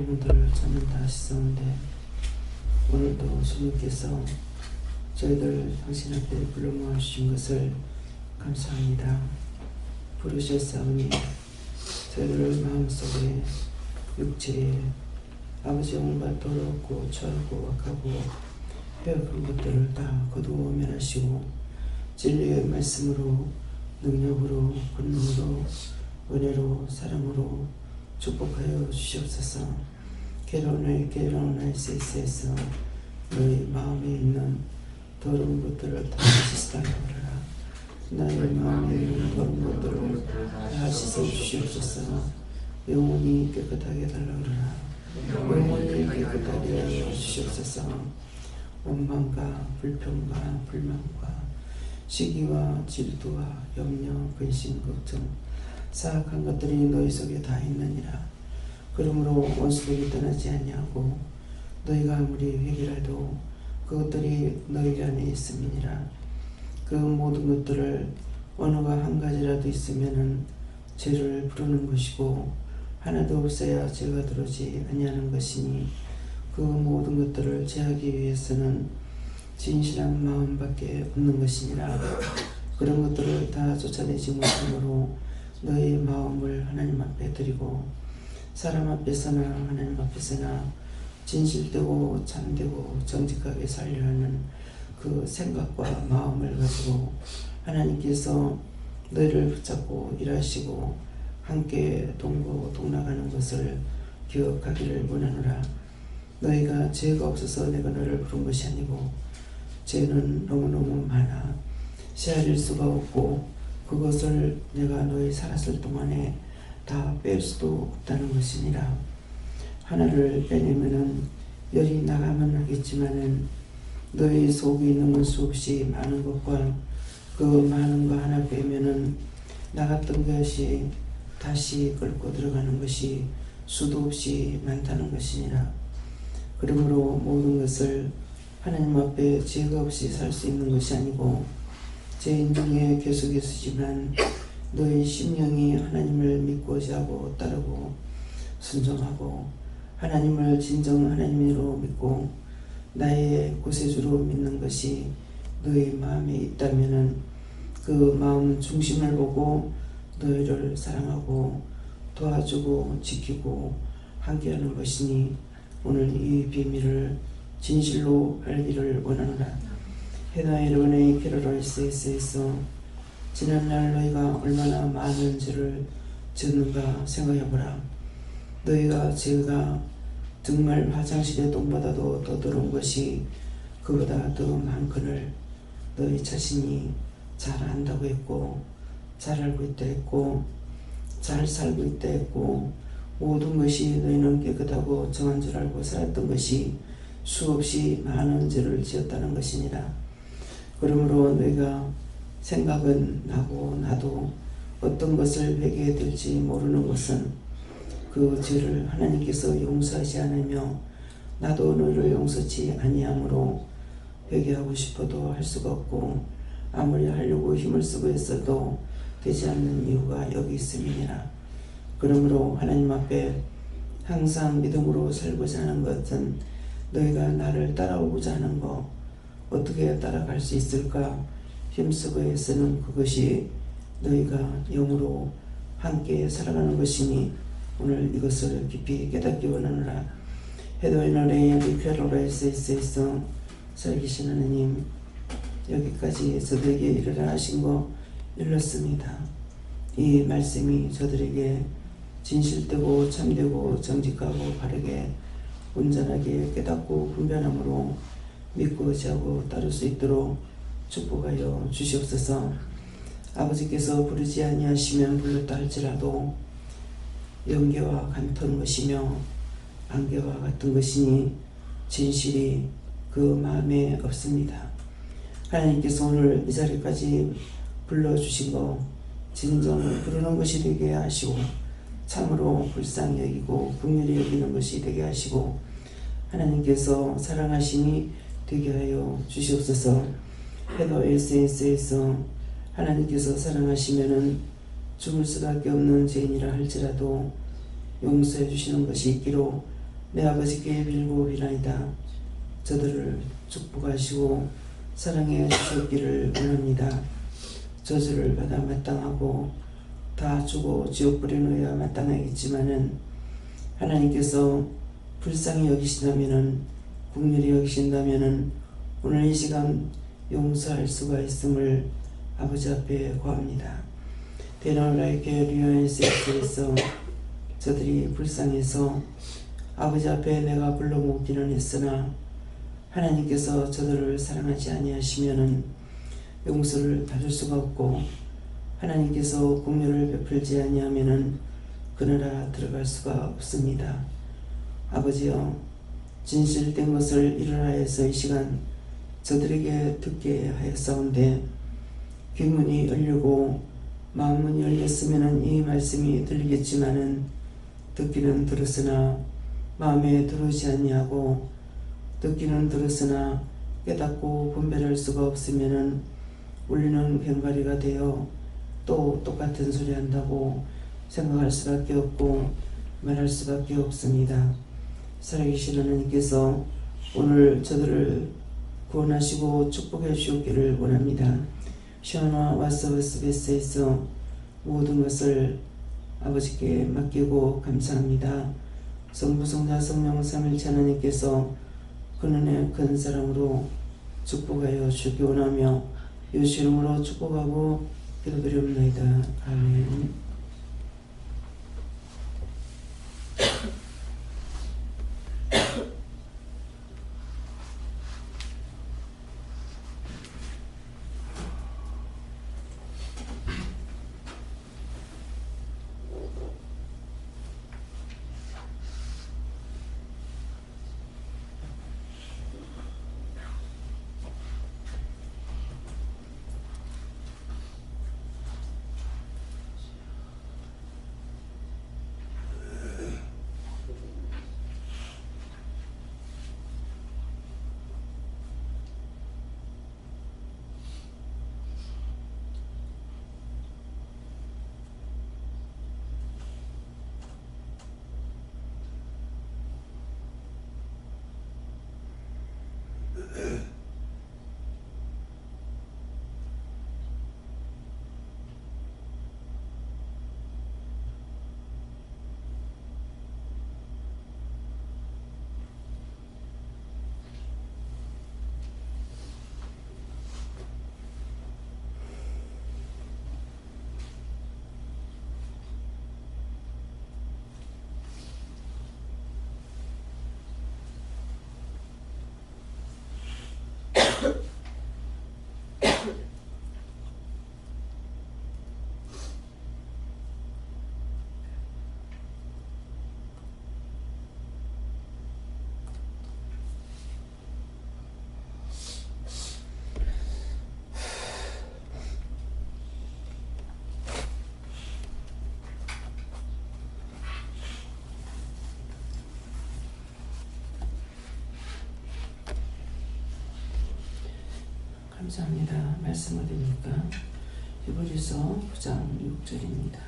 분들을 저는 다 하시는데 오늘도 주님께서 저희들 당신 앞에 불러 모아주신 것을 감사합니다. 부르셨사오니 저희들 마음속에 육체에 아버지 영과 더럽고 추하고 악하고 배고픈 것들을 다 거두어 면하시고 진리의 말씀으로 능력으로 권능으로 은혜로 사랑으로 축복하여 주시옵소서. 괴로운 날씨에서 너희 마음에 있는 더러운 것들을 다 씻어달라 그러라. 나의 마음에 있는 더러운 것들을 다 씻어 주시옵소서. 영혼이 깨끗하게 해달라 그러라. 영혼이 깨끗하게 하여 주시옵소서. 원망과 불평과 불만과 시기와 질투와 염려, 근심, 걱정 사악한 것들이 너희 속에 다 있느니라. 그러므로 원수들이 떠나지 아니하고 너희가 아무리 회개라도 그것들이 너희 안에 있음이니라. 그 모든 것들을 언어가 한 가지라도 있으면은 죄를 부르는 것이고 하나도 없어야 죄가 들어오지 아니하는 것이니 그 모든 것들을 제하기 위해서는 진실한 마음밖에 없는 것이니라. 그런 것들을 다 쫓아내지 못함으로 너희 마음을 하나님 앞에 드리고 사람 앞에서나 하나님 앞에서나 진실되고 참되고 정직하게 살려 하는 그 생각과 마음을 가지고 하나님께서 너희를 붙잡고 일하시고 함께 동고동락하는 것을 기억하기를 원하노라. 너희가 죄가 없어서 내가 너를 부른 것이 아니고 죄는 너무너무 많아 헤아릴 수가 없고 그것을 내가 너희 살았을 동안에 다 뺄 수도 없다는 것이니라. 하나를 빼내면은 열이 나가면 하겠지만은 너희 속에 있는 건 수없이 많은 것과 그 많은 거 하나 빼면은 나갔던 것이 다시 끌고 들어가는 것이 수도 없이 많다는 것이니라. 그러므로 모든 것을 하나님 앞에 죄가 없이 살 수 있는 것이 아니고 죄인 중에 계속했으지만 너희 심령이 하나님을 믿고자 하고 따르고 순종하고 하나님을 진정 하나님으로 믿고 나의 구세주로 믿는 것이 너희 마음에 있다면은 그 마음 중심을 보고 너희를 사랑하고 도와주고 지키고 함께하는 것이니 오늘 이 비밀을 진실로 알기를 원하노라. 헤나 여러분의 캐롤라이스에서 지난날 너희가 얼마나 많은 죄를 지었는가 생각해보라. 너희가 죄가 정말 화장실의 똥보다도 더 더러운 것이 그보다 더 많거늘 너희 자신이 잘 안다고 했고 잘 알고 있다 했고 잘 살고 있다 했고 모든 것이 너희는 깨끗하고 정한 줄 알고 살았던 것이 수없이 많은 죄를 지었다는 것이니라. 그러므로 너희가 생각은 나고 나도 어떤 것을 회개해야 될지 모르는 것은 그 죄를 하나님께서 용서하지 않으며 나도 너희를 용서치 아니하므로 회개하고 싶어도 할 수가 없고 아무리 하려고 힘을 쓰고 있어도 되지 않는 이유가 여기 있음이니라. 그러므로 하나님 앞에 항상 믿음으로 살고자 하는 것은 너희가 나를 따라오고자 하는 것 어떻게 따라갈 수 있을까 힘쓰고 애쓰는 그것이 너희가 영으로 함께 살아가는 것이니 오늘 이것을 깊이 깨닫기 원하노라. 헤도이너레이 리페로라이스에서 살기신 하나님 여기까지 저들에게 이르라 하신 거 일렀습니다. 이 말씀이 저들에게 진실되고 참되고 정직하고 바르게 온전하게 깨닫고 분별함으로 믿고 의지하고 따를 수 있도록 축복하여 주시옵소서. 아버지께서 부르지 아니하시면 불렀다 할지라도 영계와 같은 것이며 안개와 같은 것이니 진실이 그 마음에 없습니다. 하나님께서 오늘 이 자리까지 불러주신 거 진정 부르는 것이 되게 하시고 참으로 불쌍히 여기고 긍휼히 여기는 것이 되게 하시고 하나님께서 사랑하심이 되게 하여 주시옵소서. 헤더 SS에서 하나님께서 사랑하시면은 죽을 수밖에 없는 죄인이라 할지라도 용서해 주시는 것이 있기로 내 아버지께 빌고 비나이다. 저들을 축복하시고 사랑해 주셨기를 원합니다. 저주를 받아 마땅하고 다 주고 지옥불에 놓여야 마땅하겠지만은 하나님께서 불쌍히 여기신다면은 긍휼히 여기신다면은 오늘 이 시간 용서할 수가 있음을 아버지 앞에 구합니다. 대나라에게 리아에서 저들이 불쌍해서 아버지 앞에 내가 불러모으기는 했으나 하나님께서 저들을 사랑하지 아니하시면은 용서를 받을 수가 없고 하나님께서 긍휼을 베풀지 아니하면은 그 나라 들어갈 수가 없습니다. 아버지여, 진실된 것을 일어나해서 이 시간 저들에게 듣게 하였사온데 귀문이 열리고 마음문이 열렸으면 이 말씀이 들리겠지만은 듣기는 들었으나 마음에 들어오지 아니하고 듣기는 들었으나 깨닫고 분별할 수가 없으면은 우리는 병가리가 되어 또 똑같은 소리 한다고 생각할 수밖에 없고 말할 수밖에 없습니다. 살아계신 하나님께서 오늘 저들을 구원하시고 축복해 주시기를 원합니다. 시원화 와서베스에서 모든 것을 아버지께 맡기고 감사합니다. 성부 성자 성령 삼일체 하나님께서 그는의 큰 사랑으로 축복하여 주기 원하며 예수 이름으로 축복하고 기도드리옵나이다. 아멘. 감사합니다. 말씀 어디입니까? 히브리서 9장 6절입니다.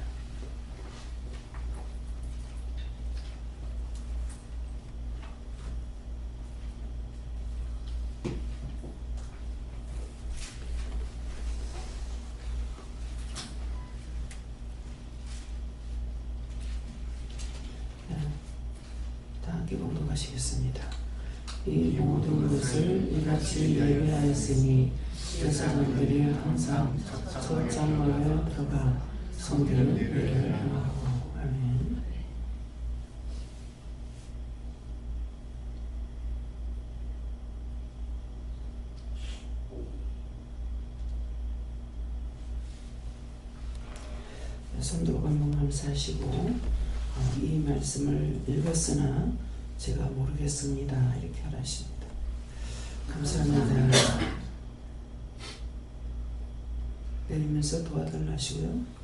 다 함께 봉독하시겠습니다. 이 모든 것을 이같이 예배하였으니 그 사람들이 항상 첫 장막에 들어가 성결을 예배하고. 아멘. 성도 감동 감사하시고 이 말씀을 읽었으나 제가 모르겠습니다. 이렇게 하십니다. 감사합니다. 내리면서 도와달라 하시고요.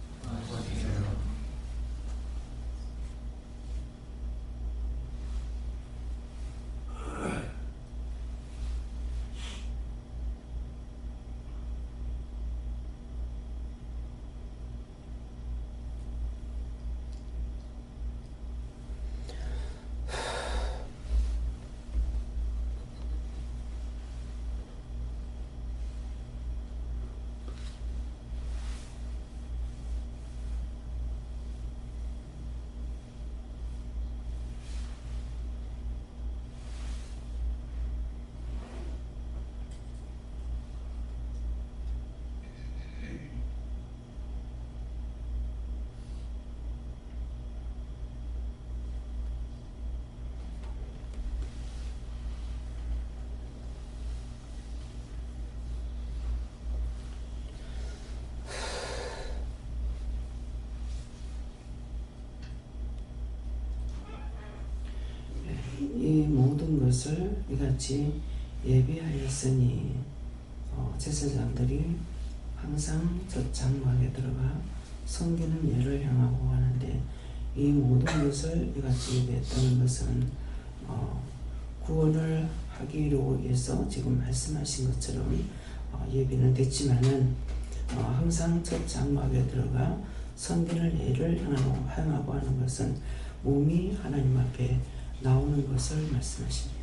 것을 이같이 예비하였으니 제사장들이 항상 첫 장막에 들어가 섬기는 예를 향하고 하는데 이 모든 것을 이같이 예배했다는 것은 구원을 하기 위해서 지금 말씀하신 것처럼 예비는 됐지만은 항상 첫 장막에 들어가 섬기는 예를 향하고 하는 것은 몸이 하나님 앞에 나오는 것을 말씀하십니다.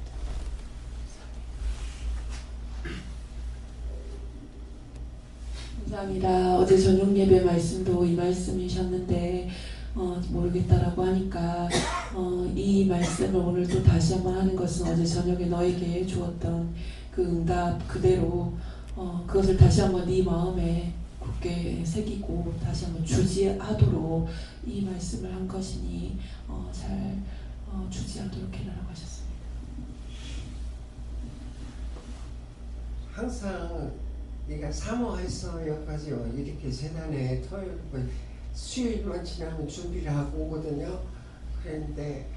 감사합니다. 어제 저녁 예배 말씀도 이 말씀이셨는데 모르겠다라고 하니까 이 말씀을 오늘 또 다시 한번 하는 것은 어제 저녁에 너에게 주었던 그 응답 그대로 그것을 다시 한번 네 마음에 굳게 새기고 다시 한번 주지하도록 이 말씀을 한 것이니 잘 주지하도록 해라라고 하셨습니다. 항상 네가 사모해서 여기까지 이렇게 재단에 토요일 수요일만 지나면 준비를 하고 오거든요. 그런데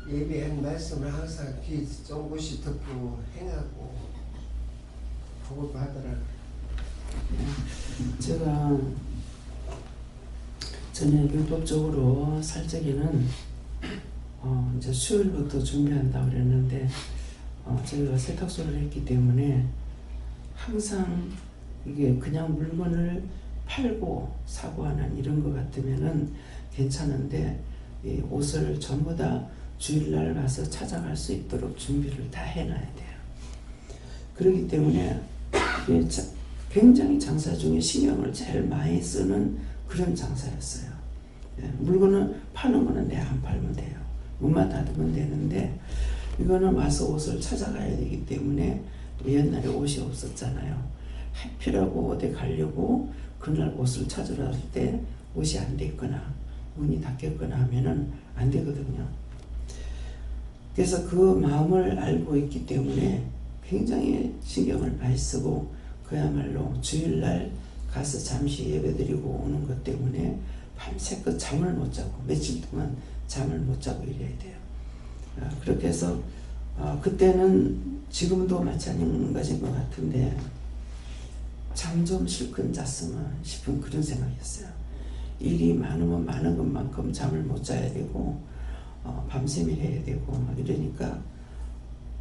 예배한 말씀을 항상 귀 쫑긋이 듣고 행하고 복을 받으라고. 제가 전에 율법적으로 살 적에는 이제 수요일부터 준비한다고 그랬는데 저희가 세탁소를 했기 때문에 항상 이게 그냥 물건을 팔고 사고 하는 이런 것 같으면은 괜찮은데 이 옷을 전부 다 주일날 가서 찾아갈 수 있도록 준비를 다 해놔야 돼요. 그렇기 때문에 굉장히 장사 중에 신경을 제일 많이 쓰는 그런 장사였어요. 물건을 파는 거는 내가 안 팔면 돼요. 문만 닫으면 되는데 이거는 와서 옷을 찾아가야 되기 때문에 또 옛날에 옷이 없었잖아요. 하필하고 어디 가려고 그날 옷을 찾으러 갈 때 옷이 안 됐거나 문이 닫혔거나 하면은 안 되거든요. 그래서 그 마음을 알고 있기 때문에 굉장히 신경을 많이 쓰고 그야말로 주일날 가서 잠시 예배드리고 오는 것 때문에 밤새껏 잠을 못 자고 며칠 동안 잠을 못 자고 이래야 돼요. 그렇게 해서 그때는 지금도 마찬가지인 것 같은데 잠 좀 실컷 잤으면 싶은 그런 생각이었어요. 일이 많으면 많은 것만큼 잠을 못 자야 되고 밤샘이 해야 되고 막 이러니까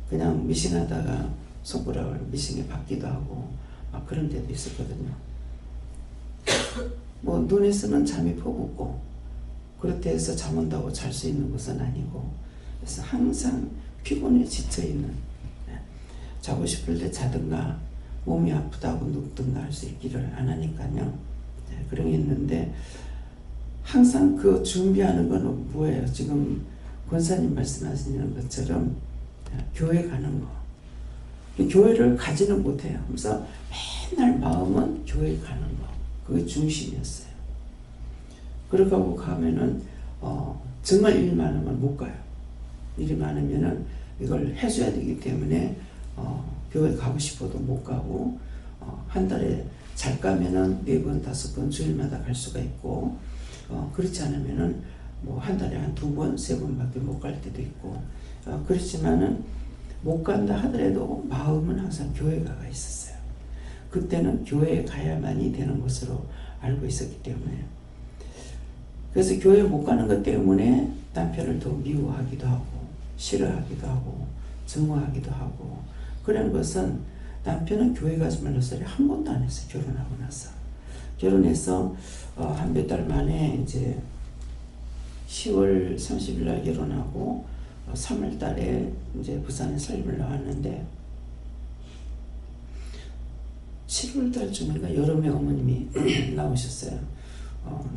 그냥 미싱하다가 손가락을 미싱에 박기도 하고 막 그런 데도 있었거든요. 뭐 눈에서는 잠이 퍼붓고 그렇다 해서 잠 온다고 잘 수 있는 것은 아니고 그래서 항상 피곤에 지쳐있는 자고 싶을 때 자든가 몸이 아프다고 눕든가 할 수 있기를 안 하니까요. 그런 게 있는데 항상 그 준비하는 건 뭐예요? 지금 권사님 말씀하시는 것처럼 교회 가는 거. 교회를 가지는 못해요. 그래서 맨날 마음은 교회 가는 거. 그게 중심이었어요. 그러고 가면은 정말 일 많으면 못 가요. 일이 많으면은 이걸 해줘야 되기 때문에 교회 가고 싶어도 못 가고 한 달에 잘 가면은 4번, 5번 주일마다 갈 수가 있고 그렇지 않으면은 뭐 한 달에 한 2번, 3번밖에 못 갈 때도 있고 그렇지만은 못 간다 하더라도 마음은 항상 교회에 가 있었어요. 그때는 교회에 가야만이 되는 것으로 알고 있었기 때문에 그래서 교회 못 가는 것 때문에 남편을 더 미워하기도 하고 싫어하기도 하고 증오하기도 하고 그런 것은 남편은 교회 가지 말라 소리 한 번도 안 했어요. 결혼하고 나서 결혼해서 한 몇 달 만에 이제 10월 30일 날 결혼하고 3월 달에 이제 부산에 살림을 나왔는데 7월 달쯤인가 여름에 어머님이 나오셨어요.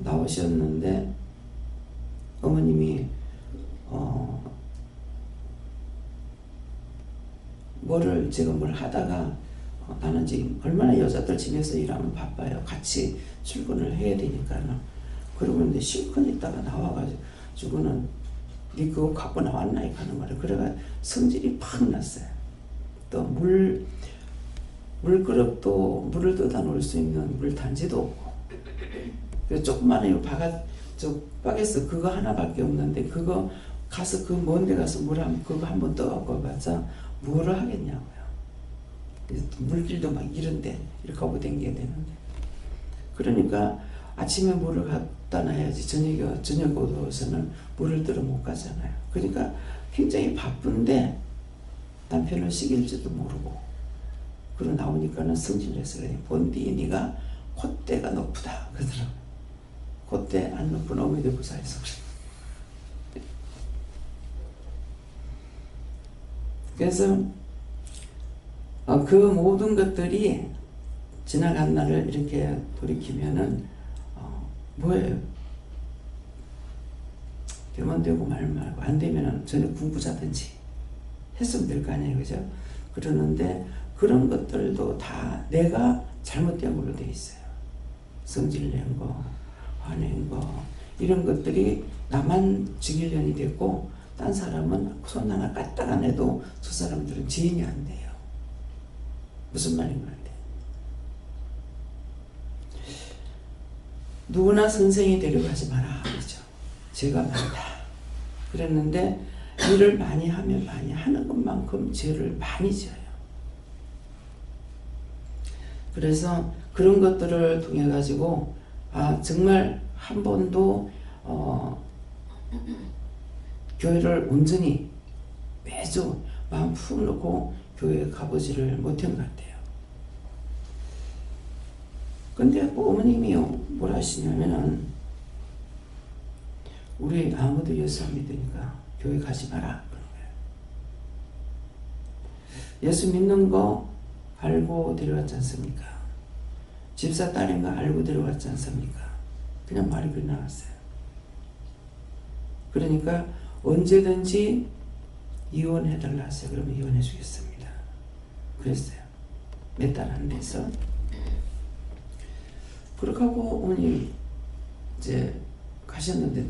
나오셨는데 어머님이 제가 뭘 하다가 나는 지금 얼마나 여자들 집에서 일하면 바빠요. 같이 출근을 해야 되니까는. 그러고 있는데 실컷 있다가 나와가지고는 니 그거 갖고 나왔나 이 하는 거를. 그래가 성질이 팍 났어요. 또 물그릇도 물을 떠다 놓을 수 있는 물단지도 없고. 그래서 조그마한 박에서 그거 하나밖에 없는데 그거 가서 그 먼데 가서 물 한 그거 한번 떠갖고 봤자 뭐를 하겠냐고요. 물길도 막 이런데 이렇게 하고 댕겨야 되는데. 그러니까 아침에 물을 갖다 놔야지 저녁 오도서는 물을 들어 못 가잖아요. 그러니까 굉장히 바쁜데 남편을 시킬지도 모르고 그러고 나오니까는 성질내서 그래. 본디 니가 콧대가 높다 그러더라고요. 콧대 안 높은 어미들 부사해서 그래. 그래서 그 모든 것들이 지나간 날을 이렇게 돌이키면은 뭐예요? 되면 되고 말면 말고 안 되면은 저녁 공부자든지 했으면 될 거 아니에요, 그죠? 그러는데 그런 것들도 다 내가 잘못된 걸로 돼 있어요. 성질낸 거, 화낸 거 이런 것들이 나만 죽일년이 됐고 딴 사람은 손 하나 까딱 안 해도 저 사람들은 지인이 안 돼요. 무슨 말인 것 같아요? 누구나 선생이 되려고 하지 마라 그렇죠. 죄가 많다 그랬는데 일을 많이 하면 많이 하는 것만큼 죄를 많이 지어요. 그래서 그런 것들을 통해 가지고 정말 한 번도 교회를 온전히 매주 마음 푹 놓고 교회에 가보지를 못한 것 같아요. 근데 어머님이요 뭘 하시냐면은 우리 아무도 예수 안 믿으니까 교회 가지 마라 그런 거예요. 예수 믿는 거 알고 데려왔지 않습니까? 집사 딸인 거 알고 데려왔지 않습니까? 그냥 말이 그리 나왔어요. 그러니까 언제든지 이혼해달라 하세요. 그러면 이혼해 주겠습니다. 그랬어요. 몇 달 안 돼서. 그렇게 하고 어머니 이제 가셨는데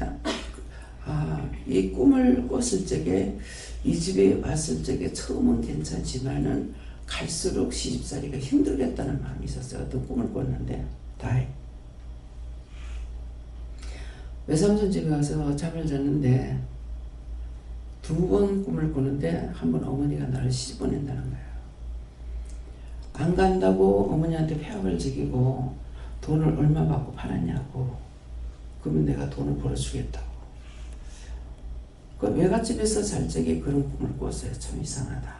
이 꿈을 꿨을 적에 이 집에 왔을 적에 처음은 괜찮지만은 갈수록 시집살이가 힘들겠다는 마음이 있었어요. 어떤 꿈을 꿨는데 다해 외삼촌 집에 가서 잠을 잤는데 2번 꿈을 꾸는데 한 번 어머니가 나를 시집 보낸다는 거예요. 안 간다고 어머니한테 폐업을 지기고 돈을 얼마 받고 팔았냐고. 그러면 내가 돈을 벌어주겠다고. 그 외갓집에서 잘 적에 그런 꿈을 꿨어요. 참 이상하다.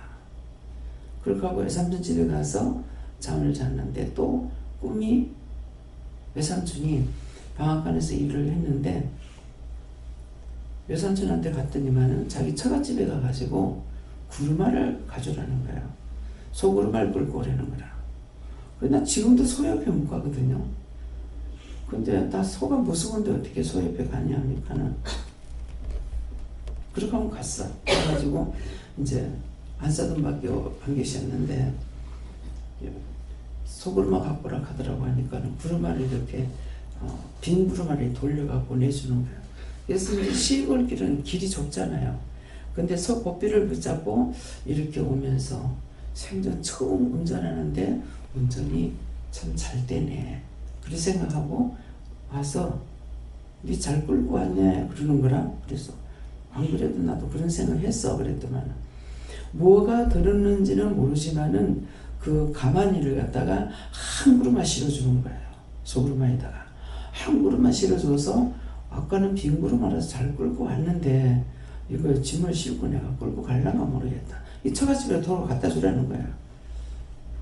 그렇게 하고 외삼촌 집에 가서 잠을 잤는데 또 꿈이 외삼촌이 방앗간에서 일을 했는데 외삼촌한테 갔더니만은 자기 처갓집에 가가지고 구루마를 가져오라는 거예요. 소구루마를 끌고 오라는 거라. 나 지금도 소 옆에 못 가거든요. 근데 나 소가 무서운데 어떻게 소 옆에 가냐니까는 그렇게 하면 갔어. 그래가지고 이제 안사돈밖에 안 계셨는데 소구루마 갖고 오라 하더라고 하니까는 구루마를 이렇게 빈 구루마를 돌려갖고 내주는 거예요. 그래서 이제 시골길은 길이 좁잖아요. 근데 소 보삐를 붙잡고 이렇게 오면서 생전 처음 운전하는데 운전이 참 잘 되네. 그렇게 생각하고 와서 니 잘 끌고 왔네 그러는 거라. 그래서 안 그래도 나도 그런 생각했어 그랬더만 뭐가 들었는지는 모르지만은 그 가마니를 갖다가 한 그루만 실어주는 거예요. 소그루마에다가 한 그루만 실어줘서 아까는 빈 그루마라서 잘 끌고 왔는데 이거 짐을 싣고 내가 끌고 갈라나 모르겠다. 이 처갓집에 도로 갖다 주라는 거야.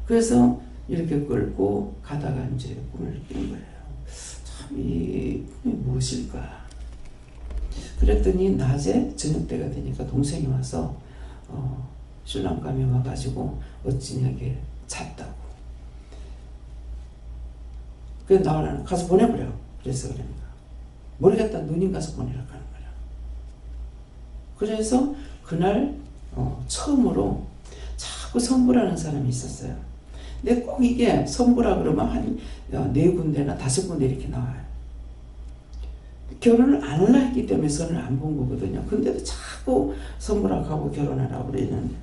그래서 이렇게 끌고 가다가 이제 꿈을 꾼 거예요. 참 이 꿈이 무엇일까? 그랬더니 낮에 저녁 때가 되니까 동생이 와서 신랑감이 와가지고 어찌냐게 잤다고. 그래서 나와라 가서 보내버려. 그래서 그러니까 모르겠다 누님 가서 보내라 하는 거야. 그래서 그날 처음으로 자꾸 선부라는 사람이 있었어요. 근데 꼭 이게 선부라 그러면 한 4군데나 5군데 이렇게 나와요. 결혼을 안 하려 했기 때문에 선을 안 본 거거든요. 근데도 자꾸 선부라 하고 결혼하라고 그러는데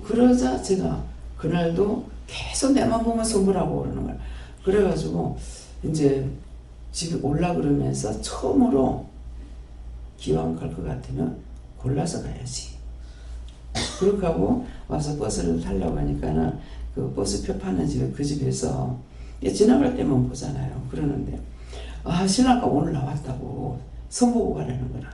그러자 제가 그날도 계속 내만 보면 선부라고 그러는 거야. 그래가지고 이제 집에 올라 그러면서 처음으로 기왕 갈 것 같으면 골라서 가야지. 그렇게 하고 와서 버스를 타려고 하니까는 그 버스표 파는 집에 그 집에서 지나갈 때만 보잖아요. 그러는데 신랑과 오늘 나왔다고 선보고 가라는 거라.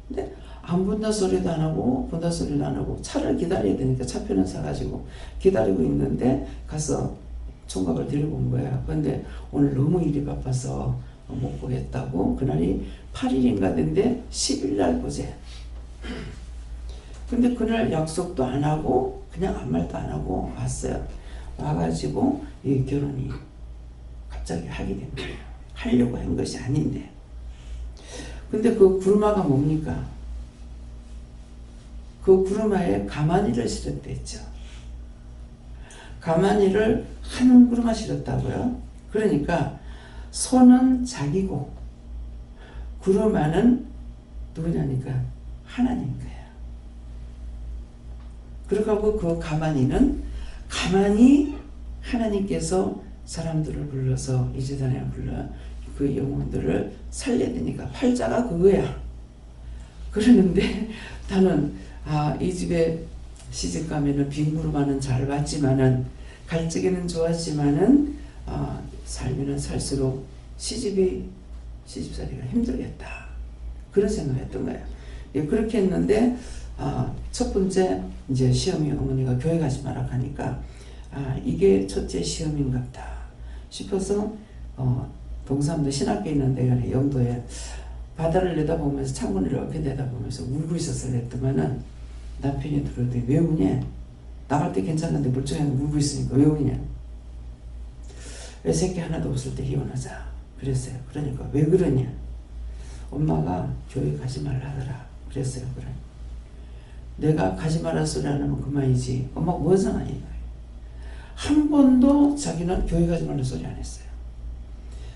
근데 안 본다 소리도 안 하고 본다 소리도 안 하고 차를 기다려야 되니까 차표는 사가지고 기다리고 있는데 가서 총각을 데리고 온 거야. 그런데 오늘 너무 일이 바빠서 못 보겠다고. 그날이 8일인가 된데 10일날 보재. 근데 그날 약속도 안 하고 그냥 아무 말도 안 하고 왔어요. 와가지고 이 결혼이 갑자기 하게 된 거예요. 하려고 한 것이 아닌데. 근데 그 구루마가 뭡니까? 그 구루마에 가마니를 실었댔죠. 가마니를 한 구루마 실었다고요. 그러니까 손은 자기고 구루마는 누구냐니까 하나님 거예요. 그렇게 하고 그 가만히는 가만히 하나님께서 사람들을 불러서 이 재단에 불러 그 영혼들을 살려야 되니까 활자가 그거야. 그러는데 나는 이 집에 시집 가면은 빈구루마는 잘 받지만은 갈 적에는 좋았지만은 살면은 살수록 시집살이가 힘들겠다. 그런 생각을 했던 거예요. 예, 그렇게 했는데 첫 번째 이제 시험이 어머니가 교회 가지 마라 하니까 이게 첫째 시험인갑다 싶어서 동사무도 신학교에 있는 데가 영도에 바다를 내다보면서 창문을 이렇게 내다보면서 울고 있었어야 했더만은 남편이 들어오더니 왜 우냐? 나갈 때 괜찮은데 멀쩡하게 울고 있으니까 왜 우냐? 애 새끼 하나도 없을 때 이혼하자 그랬어요. 그러니까 왜 그러냐? 엄마가 교회 가지 말라 하더라 그랬어요. 그래. 내가 가지 마라 소리 안 하면 그만이지. 엄마가 뭔 상관이야. 한 번도 자기는 교회 가지 말라 소리 안 했어요.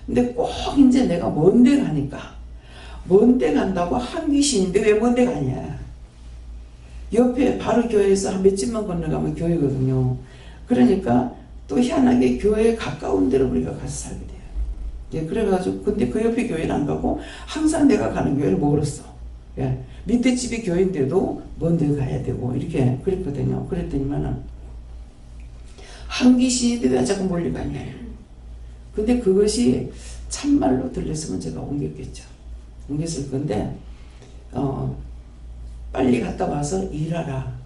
근데 꼭 이제 내가 먼데 가니까 먼데 간다고 한 귀신인데 왜 먼데 가냐. 옆에 바로 교회에서 한 몇 집만 건너가면 교회거든요. 그러니까 또 희한하게 교회에 가까운 데로 우리가 가서 살게 돼요. 예, 그래가지고 근데 그 옆에 교회를 안 가고 항상 내가 가는 교회를 멀었어. 예, 밑에 집이 교회인데도 먼 데 가야 되고 이렇게 그랬거든요. 그랬더니만은 한 귀신인데 왜 자꾸 몰려가냐. 근데 그것이 참말로 들렸으면 제가 옮겼겠죠. 옮겼을 건데 빨리 갔다 와서 일하라.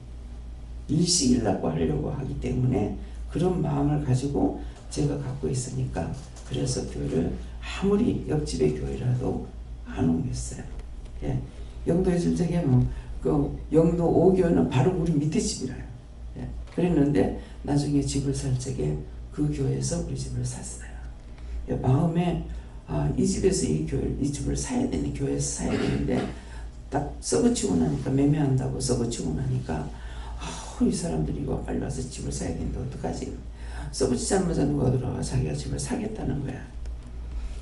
일시일라고 하려고 하기 때문에 그런 마음을 가지고 제가 갖고 있으니까 그래서 교회를 아무리 옆집의 교회라도 안 옮겼어요. 예. 영도에 줄 적에 그 영도 5교는 바로 우리 밑에 집이라요. 예. 그랬는데 나중에 집을 살 적에 그 교회에서 우리 집을 샀어요. 예. 마음에 이 집에서 이 집을 사야 되는 교회에서 사야 되는데 딱 썩어치고 나니까 매매한다고 썩어치고 나니까 이 사람들이 이거 빨리 와서 집을 사야 되는데 어떡하지? 썩어치자마자 누가 들어와 자기가 집을 사겠다는 거야.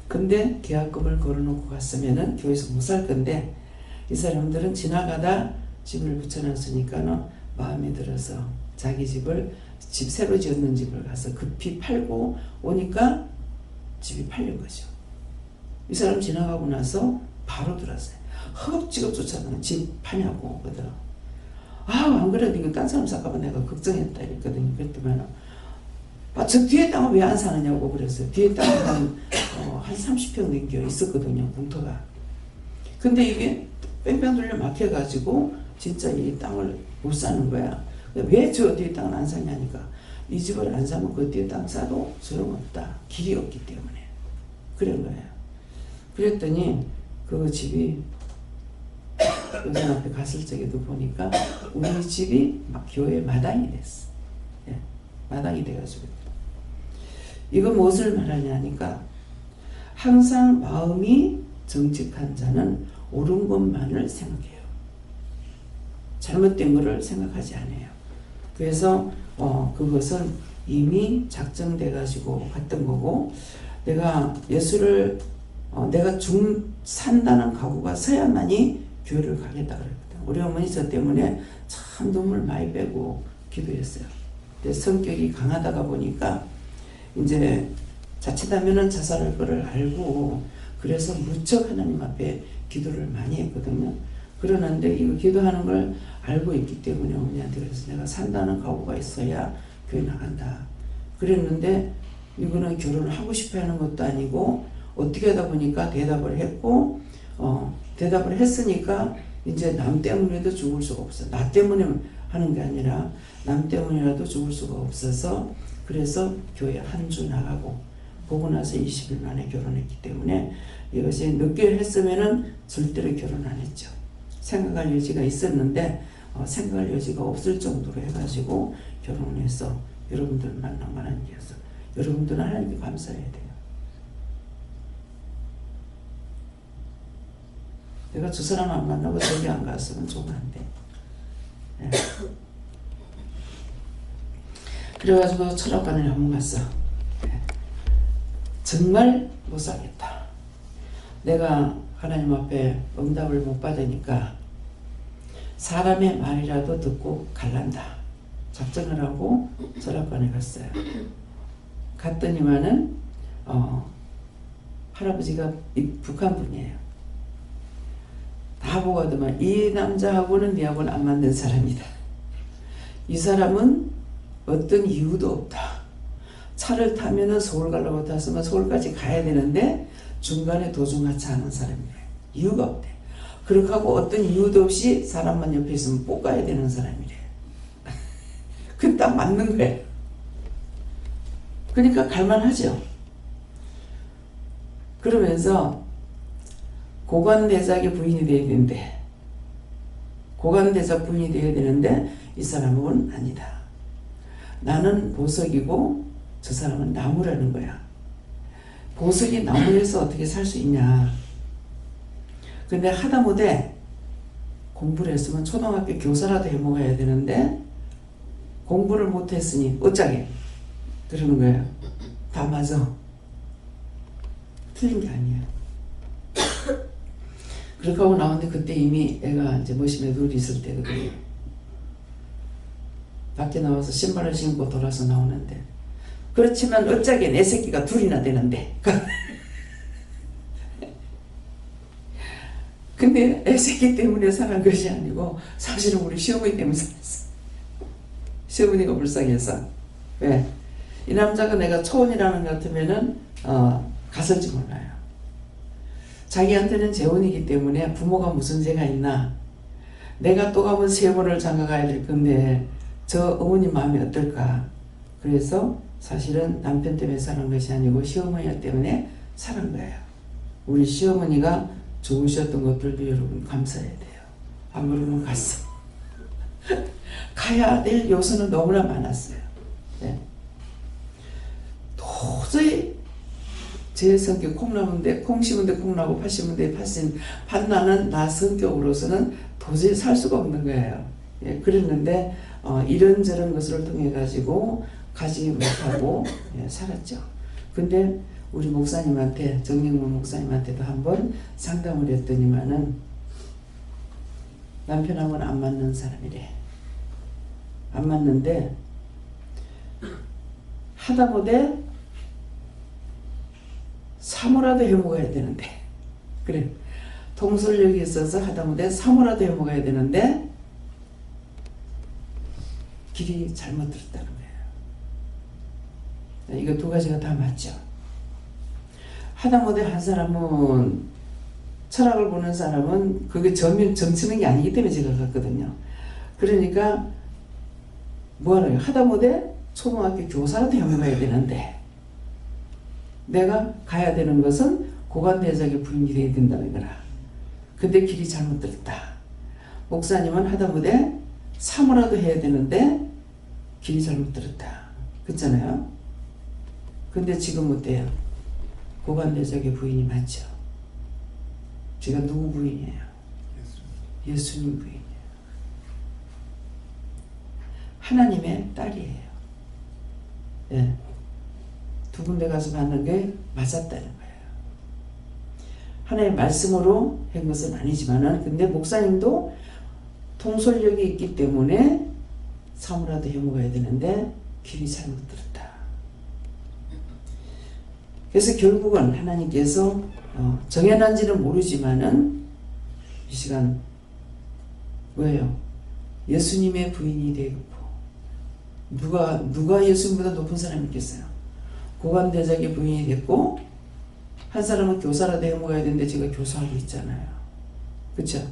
근데 계약금을 걸어놓고 갔으면은 교회에서 못 살 건데 이 사람들은 지나가다 집을 붙여놨으니까는 마음에 들어서 자기 집을 집 새로 지었는 집을 가서 급히 팔고 오니까 집이 팔린 거죠. 이 사람 지나가고 나서 바로 들었어요. 허겁지겁 쫓아가는 집 파냐고 그러더라고. 안 그래도 이거 딴 사람 살까봐 내가 걱정했다 이랬거든요. 그랬더니 저 뒤에 땅은 왜 안 사느냐고 그랬어요. 뒤에 땅은 한 30평 넘겨 있었거든요. 공터가. 근데 이게 뺑뺑 돌려 막혀가지고 진짜 이 땅을 못 사는 거야. 왜 저 뒤에 땅을 안 사냐니까 이 집을 안 사면 그 뒤에 땅 사도 소용없다. 길이 없기 때문에. 그런 거예요. 그랬더니 그 집이 여전 앞에 갔을 적에도 보니까 우리 집이 막 교회 마당이 됐어. 예, 마당이 돼가지고. 이거 무엇을 말하냐니까 항상 마음이 정직한 자는 옳은 것만을 생각해요. 잘못된 것을 생각하지 않아요. 그래서 그것은 이미 작정돼 가지고 갔던 거고 내가 예수를 내가 산다는 각오가 서야만이 교회를 가겠다 그랬거든. 우리 어머니 저 때문에 참 눈물 많이 빼고 기도했어요. 근데 성격이 강하다가 보니까 이제 자칫하면은 자살할 거를 알고 그래서 무척 하나님 앞에 기도를 많이 했거든요. 그러는데 이거 기도하는 걸 알고 있기 때문에 어머니한테 그래서 내가 산다는 각오가 있어야 교회 나간다. 그랬는데 이거는 결혼을 하고 싶어 하는 것도 아니고 어떻게 하다 보니까 대답을 했고 대답을 했으니까 이제 남 때문에도 죽을 수가 없어. 나 때문에 하는 게 아니라 남 때문이라도 죽을 수가 없어서 그래서 교회 한 주 나가고 보고 나서 20일 만에 결혼했기 때문에 이것이 늦게 했으면은 절대로 결혼 안 했죠. 생각할 여지가 있었는데 생각할 여지가 없을 정도로 해가지고 결혼을 해서 여러분들 만나고 하나님께서 여러분들은 하나님께 감사해야 돼요. 내가 저 사람 안 만나고 저기 안 갔으면 좀 안 돼. 네. 그래가지고 철학관을 한번 갔어. 네. 정말 못 살겠다. 내가 하나님 앞에 응답을 못 받으니까 사람의 말이라도 듣고 갈란다. 작정을 하고 철학관에 갔어요. 갔더니만은 할아버지가 북한 분이에요. 다 보거든만 이 남자하고는 네하고는 안 맞는 사람이다. 이 사람은 어떤 이유도 없다. 차를 타면은 서울 가려고 탔으면 서울까지 가야 되는데 중간에 도중하지 않은 사람이래. 이유가 없대. 그렇게 하고 어떤 이유도 없이 사람만 옆에 있으면 볶아야 되는 사람이래. 그 딱 맞는 거예요. 그러니까 갈만하죠. 그러면서 고관대작의 부인이 돼야 되는데 고관대작 부인이 돼야 되는데 이 사람은 아니다. 나는 보석이고 저 사람은 나무라는 거야. 보석이 나무에서 어떻게 살 수 있냐. 근데 하다못해 공부를 했으면 초등학교 교사라도 해먹어야 되는데 공부를 못했으니 어쩌게 그러는 거예요. 다 맞아. 틀린 게 아니에요. 그렇게 하고 나오는데 그때 이미 애가 이제 머신에 둘이 있을 때거든요. 밖에 나와서 신발을 신고 돌아서 나오는데 그렇지만 어쩌게 내 새끼가 둘이나 되는데 근데 애 새끼 때문에 살은 것이 아니고 사실은 우리 시어머니 때문에 살았어. 시어머니가 불쌍해서. 왜? 이 남자가 내가 초혼이라는 것 같으면은 갔을지 몰라요. 자기한테는 재혼이기 때문에 부모가 무슨 죄가 있나. 내가 또 가면 세번을 장가가야 될 건데 저 어머니 마음이 어떨까. 그래서 사실은 남편 때문에 사는 것이 아니고 시어머니 때문에 사는 거예요. 우리 시어머니가 좋으셨던 것들도 여러분 감사해야 돼요. 안 그러면 갔어. 가야 될 요소는 너무나 많았어요. 네. 도저히 제 성격 콩 나는데 콩 심은데 콩 나고 팥 심은데 팥 나는 나 성격으로서는 도저히 살 수가 없는 거예요. 예, 그랬는데 이런저런 것을 통해 가지고 가지 못하고 예, 살았죠. 근데 우리 목사님한테 정영문 목사님한테도 한번 상담을 했더니만은 남편하고는 안 맞는 사람이래. 안 맞는데 하다못해 사모라도 해먹어야 되는데 그래 통솔력이 있어서 하다못해 사모라도 해먹어야 되는데 길이 잘못 들었다는 거예요. 이거 두 가지가 다 맞죠. 하다못해 한 사람은 철학을 보는 사람은 그게 점치는 게 아니기 때문에 제가 갔거든요. 그러니까 뭐하노요? 하다못해 초등학교 교사라도 해먹어야 되는데 내가 가야 되는 것은 고관대작의 부인이 돼야 된다는 거라. 근데 길이 잘못 들었다. 목사님은 하다못해 사모라도 해야 되는데 길이 잘못 들었다. 그렇잖아요. 근데 지금 어때요? 고관대작의 부인이 맞죠? 제가 누구 부인이에요? 예수님 부인이에요. 하나님의 딸이에요. 예. 두 군데 가서 받는 게 맞았다는 거예요. 하나님의 말씀으로 한 것은 아니지만은 근데 목사님도 통솔력이 있기 때문에 사모라도 해먹어야 되는데 길이 잘못 들었다. 그래서 결국은 하나님께서 정해놨는지는 모르지만은 이 시간 뭐예요? 예수님의 부인이 되고 누가 예수님보다 높은 사람이 있겠어요? 고관대작의 부인이 됐고 한 사람은 교사라도 해먹어야 되는데 제가 교사하고 있잖아요. 그렇죠?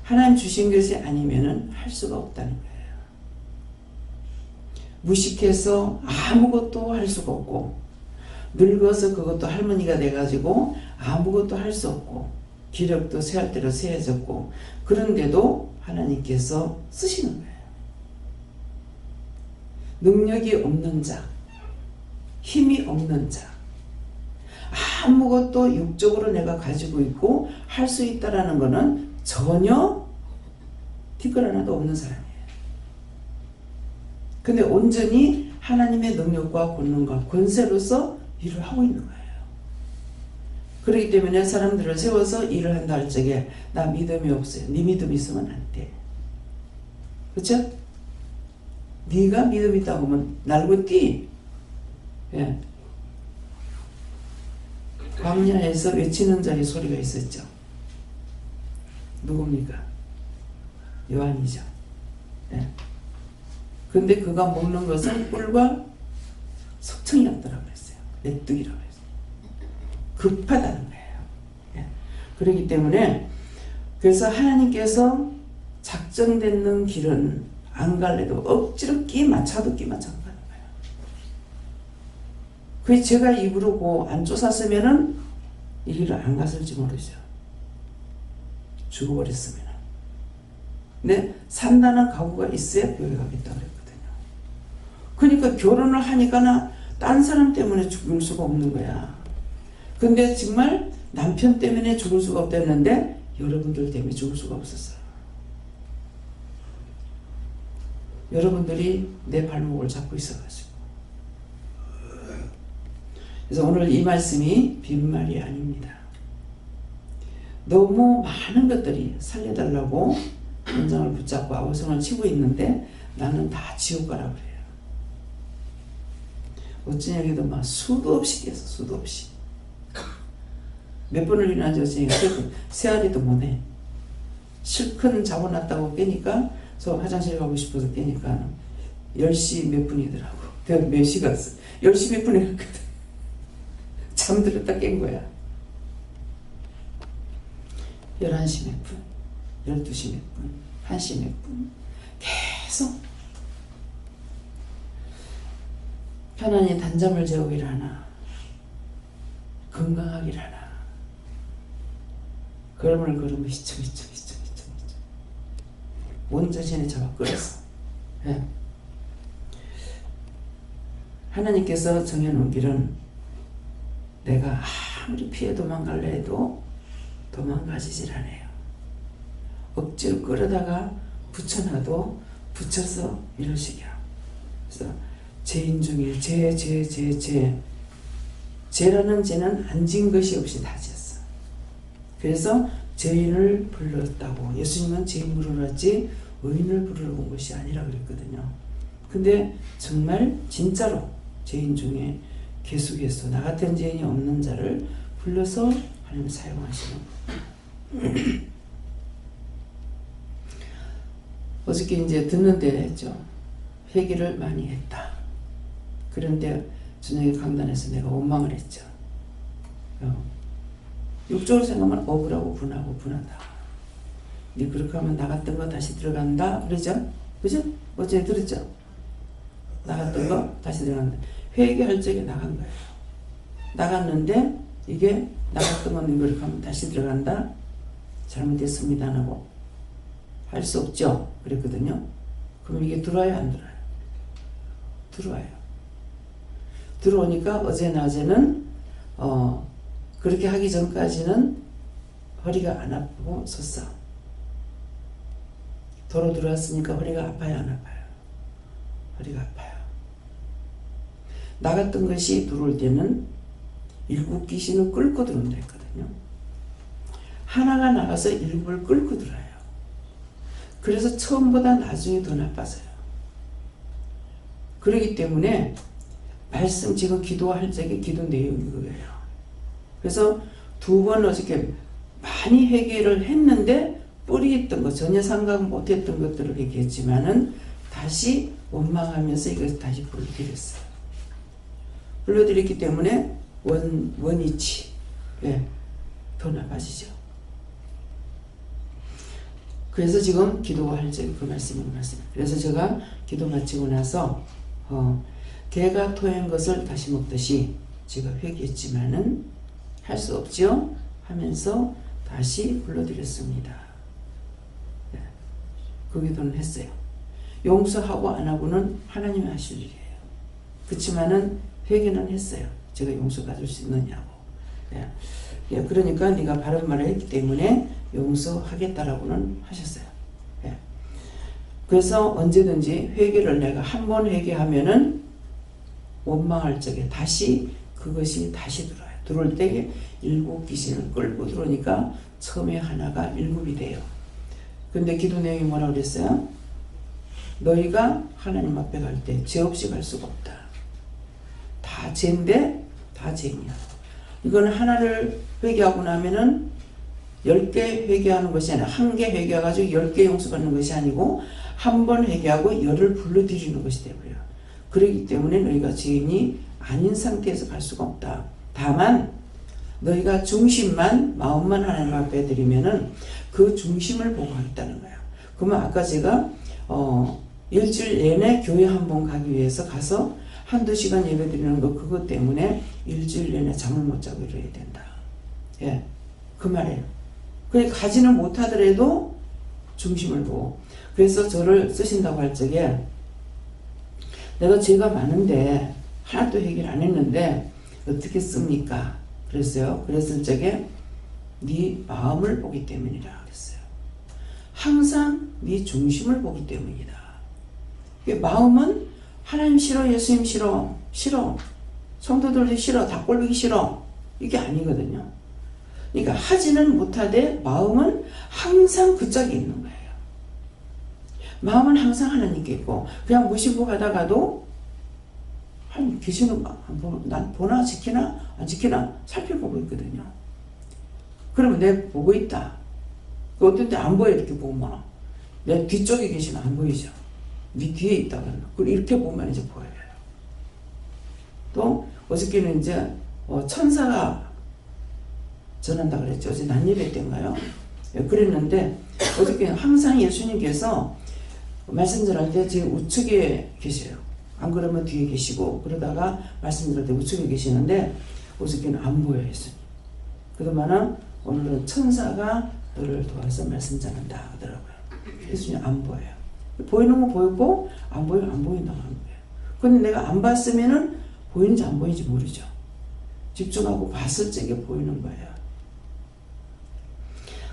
하나님 주신 것이 아니면은 할 수가 없다는 거예요. 무식해서 아무것도 할 수가 없고 늙어서 그것도 할머니가 돼가지고 아무것도 할 수 없고 기력도 세할 대로 세해졌고 그런데도 하나님께서 쓰시는 거예요. 능력이 없는 자, 힘이 없는 자, 아무것도 육적으로 내가 가지고 있고 할 수 있다라는 것은 전혀 티끌 하나도 없는 사람이에요. 근데 온전히 하나님의 능력과 권능과 권세로서 일을 하고 있는 거예요. 그렇기 때문에 사람들을 세워서 일을 한다 할 적에 나 믿음이 없어요. 네 믿음 있으면 안 돼. 그렇죠? 네가 믿음 있다고 하면 날고 뛰. 예. 광야에서 외치는 자의 소리가 있었죠. 누굽니까? 요한이죠. 예. 근데 그가 먹는 것은 꿀과 석청이었더라고 그랬어요. 메뚜기라고 그랬어요. 급하다는 거예요. 예. 그렇기 때문에 그래서 하나님께서 작정되는 길은 안 갈래도 억지로 끼 맞춰도 끼 맞춰 가는 거예요. 그 제가 입으로 안 쫓았으면은 이 길을 안 갔을지 모르죠. 죽어버렸으면. 근데 산다는 각오가 있어야 교회 가겠다 그랬거든요. 그러니까 결혼을 하니까 딴 사람 때문에 죽을 수가 없는 거야. 근데 정말 남편 때문에 죽을 수가 없댔는데 여러분들 때문에 죽을 수가 없었어요. 여러분들이 내 발목을 잡고 있어가지고. 그래서 오늘 이 말씀이 빈말이 아닙니다. 너무 많은 것들이 살려달라고 현장을 붙잡고 아우성을 치고 있는데 나는 다 지옥 가라 그래요. 어쩐 얘기도 막 수도 없이 깨서 수도 없이. 몇 번을 일어나지 어쩐 얘기 세 알이도 못해. 실컷 잡아놨다고 깨니까 저 화장실 가고 싶어서 깨니까 10시 몇 분이더라고. 내가 몇 시 갔어? 10시 몇 분에 갔거든. 잠들었다 깬 거야. 11시 몇 분, 12시 몇 분, 1시 몇 분 계속 편안히 단잠을 재우길 하나 건강하길 하나 걸음을 걸으면 히쳐 온 자신을 잡아 끌었어. 네. 하나님께서 정해놓은 길은 내가 아무리 피해 도망갈래 해도 도망가지질 않아요. 억지로 끌어다가 붙여놔도 붙여서 이러시기야. 그래서 죄인 중에 죄라는 죄는 안 진 것이 없이 다 지었어. 그래서 죄인을 불렀다고. 예수님은 죄인 부르러 왔지 의인을 부르러 온 것이 아니라 그랬거든요. 근데 정말 진짜로 죄인 중에 계속해서 나 같은 죄인이 없는 자를 불러서 하나님 사용하시는 어저께 이제 듣는데 했죠. 회개를 많이 했다. 그런데 저녁에 강단에서 내가 원망을 했죠. 육적으로 생각하면 억울하고 분하다. 네 그렇게 하면 나갔던 거 다시 들어간다. 그러죠? 그죠? 어제 들었죠? 나갔던 거 다시 들어간다. 회개할 적에 나간 거예요. 나갔는데 이게 나갔던 거는 그렇게 하면 다시 들어간다. 잘못했습니다 하고 할 수 없죠. 그랬거든요. 그럼 이게 들어와요 안 들어와요? 들어와요. 들어오니까 어제 낮에는 그렇게 하기 전까지는 허리가 안 아프고 섰어. 도로 들어왔으니까 허리가 아파요 안 아파요? 허리가 아파요. 나갔던 것이 들어올 때는 일곱 귀신을 끌고 들어온다 했거든요. 하나가 나가서 일곱을 끌고 들어요. 그래서 처음보다 나중에 더 나빠져요. 그렇기 때문에 말씀 지금 기도할 적에 기도 내용이 그거예요. 그래서 2번 어저께 많이 회개를 했는데 뿌리 있던 거 전혀 생각 못했던 것들을 회개했지만은 다시 원망하면서 이것을 다시 불러드렸어요. 불러드렸기 때문에 원위치 더 나빠지죠. 그래서 지금 기도할 적에 그 말씀이 그래서 제가 기도 마치고 나서 개가 토한 것을 다시 먹듯이 제가 회개했지만은 할 수 없죠 하면서 다시 불러드렸습니다. 그 기도는 했어요. 용서하고 안 하고는 하나님이 하실 일이에요. 그렇지만은 회개는 했어요. 제가 용서받을 수 있느냐고. 그러니까 네가 바른 말을 했기 때문에 용서하겠다라고는 하셨어요. 그래서 언제든지 회개를 내가 한 번 회개하면은 원망할 적에 다시 그것이 다시 들어요. 들어올 때에 7귀신을 끌고 들어오니까 처음에 하나가 7이 돼요. 근데 기도 내용이 뭐라고 그랬어요? 너희가 하나님 앞에 갈 때 죄 없이 갈 수가 없다. 다 죄인데 다 죄인이야. 이거는 하나를 회개하고 나면은 10개 회개하는 것이 아니라 1개 회개해가지고 10개 용서받는 것이 아니고 한 번 회개하고 10을 불러들이는 것이 되고요. 그렇기 때문에 너희가 죄인이 아닌 상태에서 갈 수가 없다. 다만 너희가 중심만 마음만 하나님 앞에 드리면은 그 중심을 보고 하겠다는 거예요. 그러면 아까 제가 일주일 내내 교회 한 번 가기 위해서 가서 한두 시간 예배 드리는 거 그것 때문에 일주일 내내 잠을 못 자고 이래야 된다. 그 말이에요. 그러니까 가지는 못하더라도 중심을 보고. 그래서 저를 쓰신다고 할 적에 내가 죄가 많은데 하나도 해결 안 했는데 어떻게 씁니까? 그랬어요. 그랬을 적에 네 마음을 보기 때문이라 그랬어요. 항상 네 중심을 보기 때문이다. 마음은 하나님 싫어, 예수님 싫어, 성도들도 싫어, 다 꼴보기 싫어, 이게 아니거든요. 그러니까 하지는 못하되 마음은 항상 그 짝에 있는 거예요. 마음은 항상 하나님께 있고 그냥 무심코 가다가도 하나님 계시는 난 보나 지키나 안 지키나 살펴보고 있거든요. 그러면 내가 보고 있다. 어떤 때 안 보여 이렇게 보면 내 뒤쪽에 계시면 안 보이죠. 네 뒤에 있다고 이렇게 보면 이제 보여요. 또 어저께는 이제 천사가 전한다 그랬죠. 어제 난예배 때인가요? 그랬는데 어저께는 항상 예수님께서 말씀 전할 때 제 우측에 계셔요. 안 그러면 뒤에 계시고 그러다가 말씀 전할 때 우측에 계시는데 어저께는 안 보여요. 예수님. 그러면은 오늘은 천사가 너를 도와서 말씀 전한다 하더라고요. 예수님 안 보여요. 보이는 거 보였고 안 보이면 안 보인다고 하는 거예요. 근데 내가 안 봤으면은 보이는지 안 보이는지 모르죠. 집중하고 봤을 적에 보이는 거예요.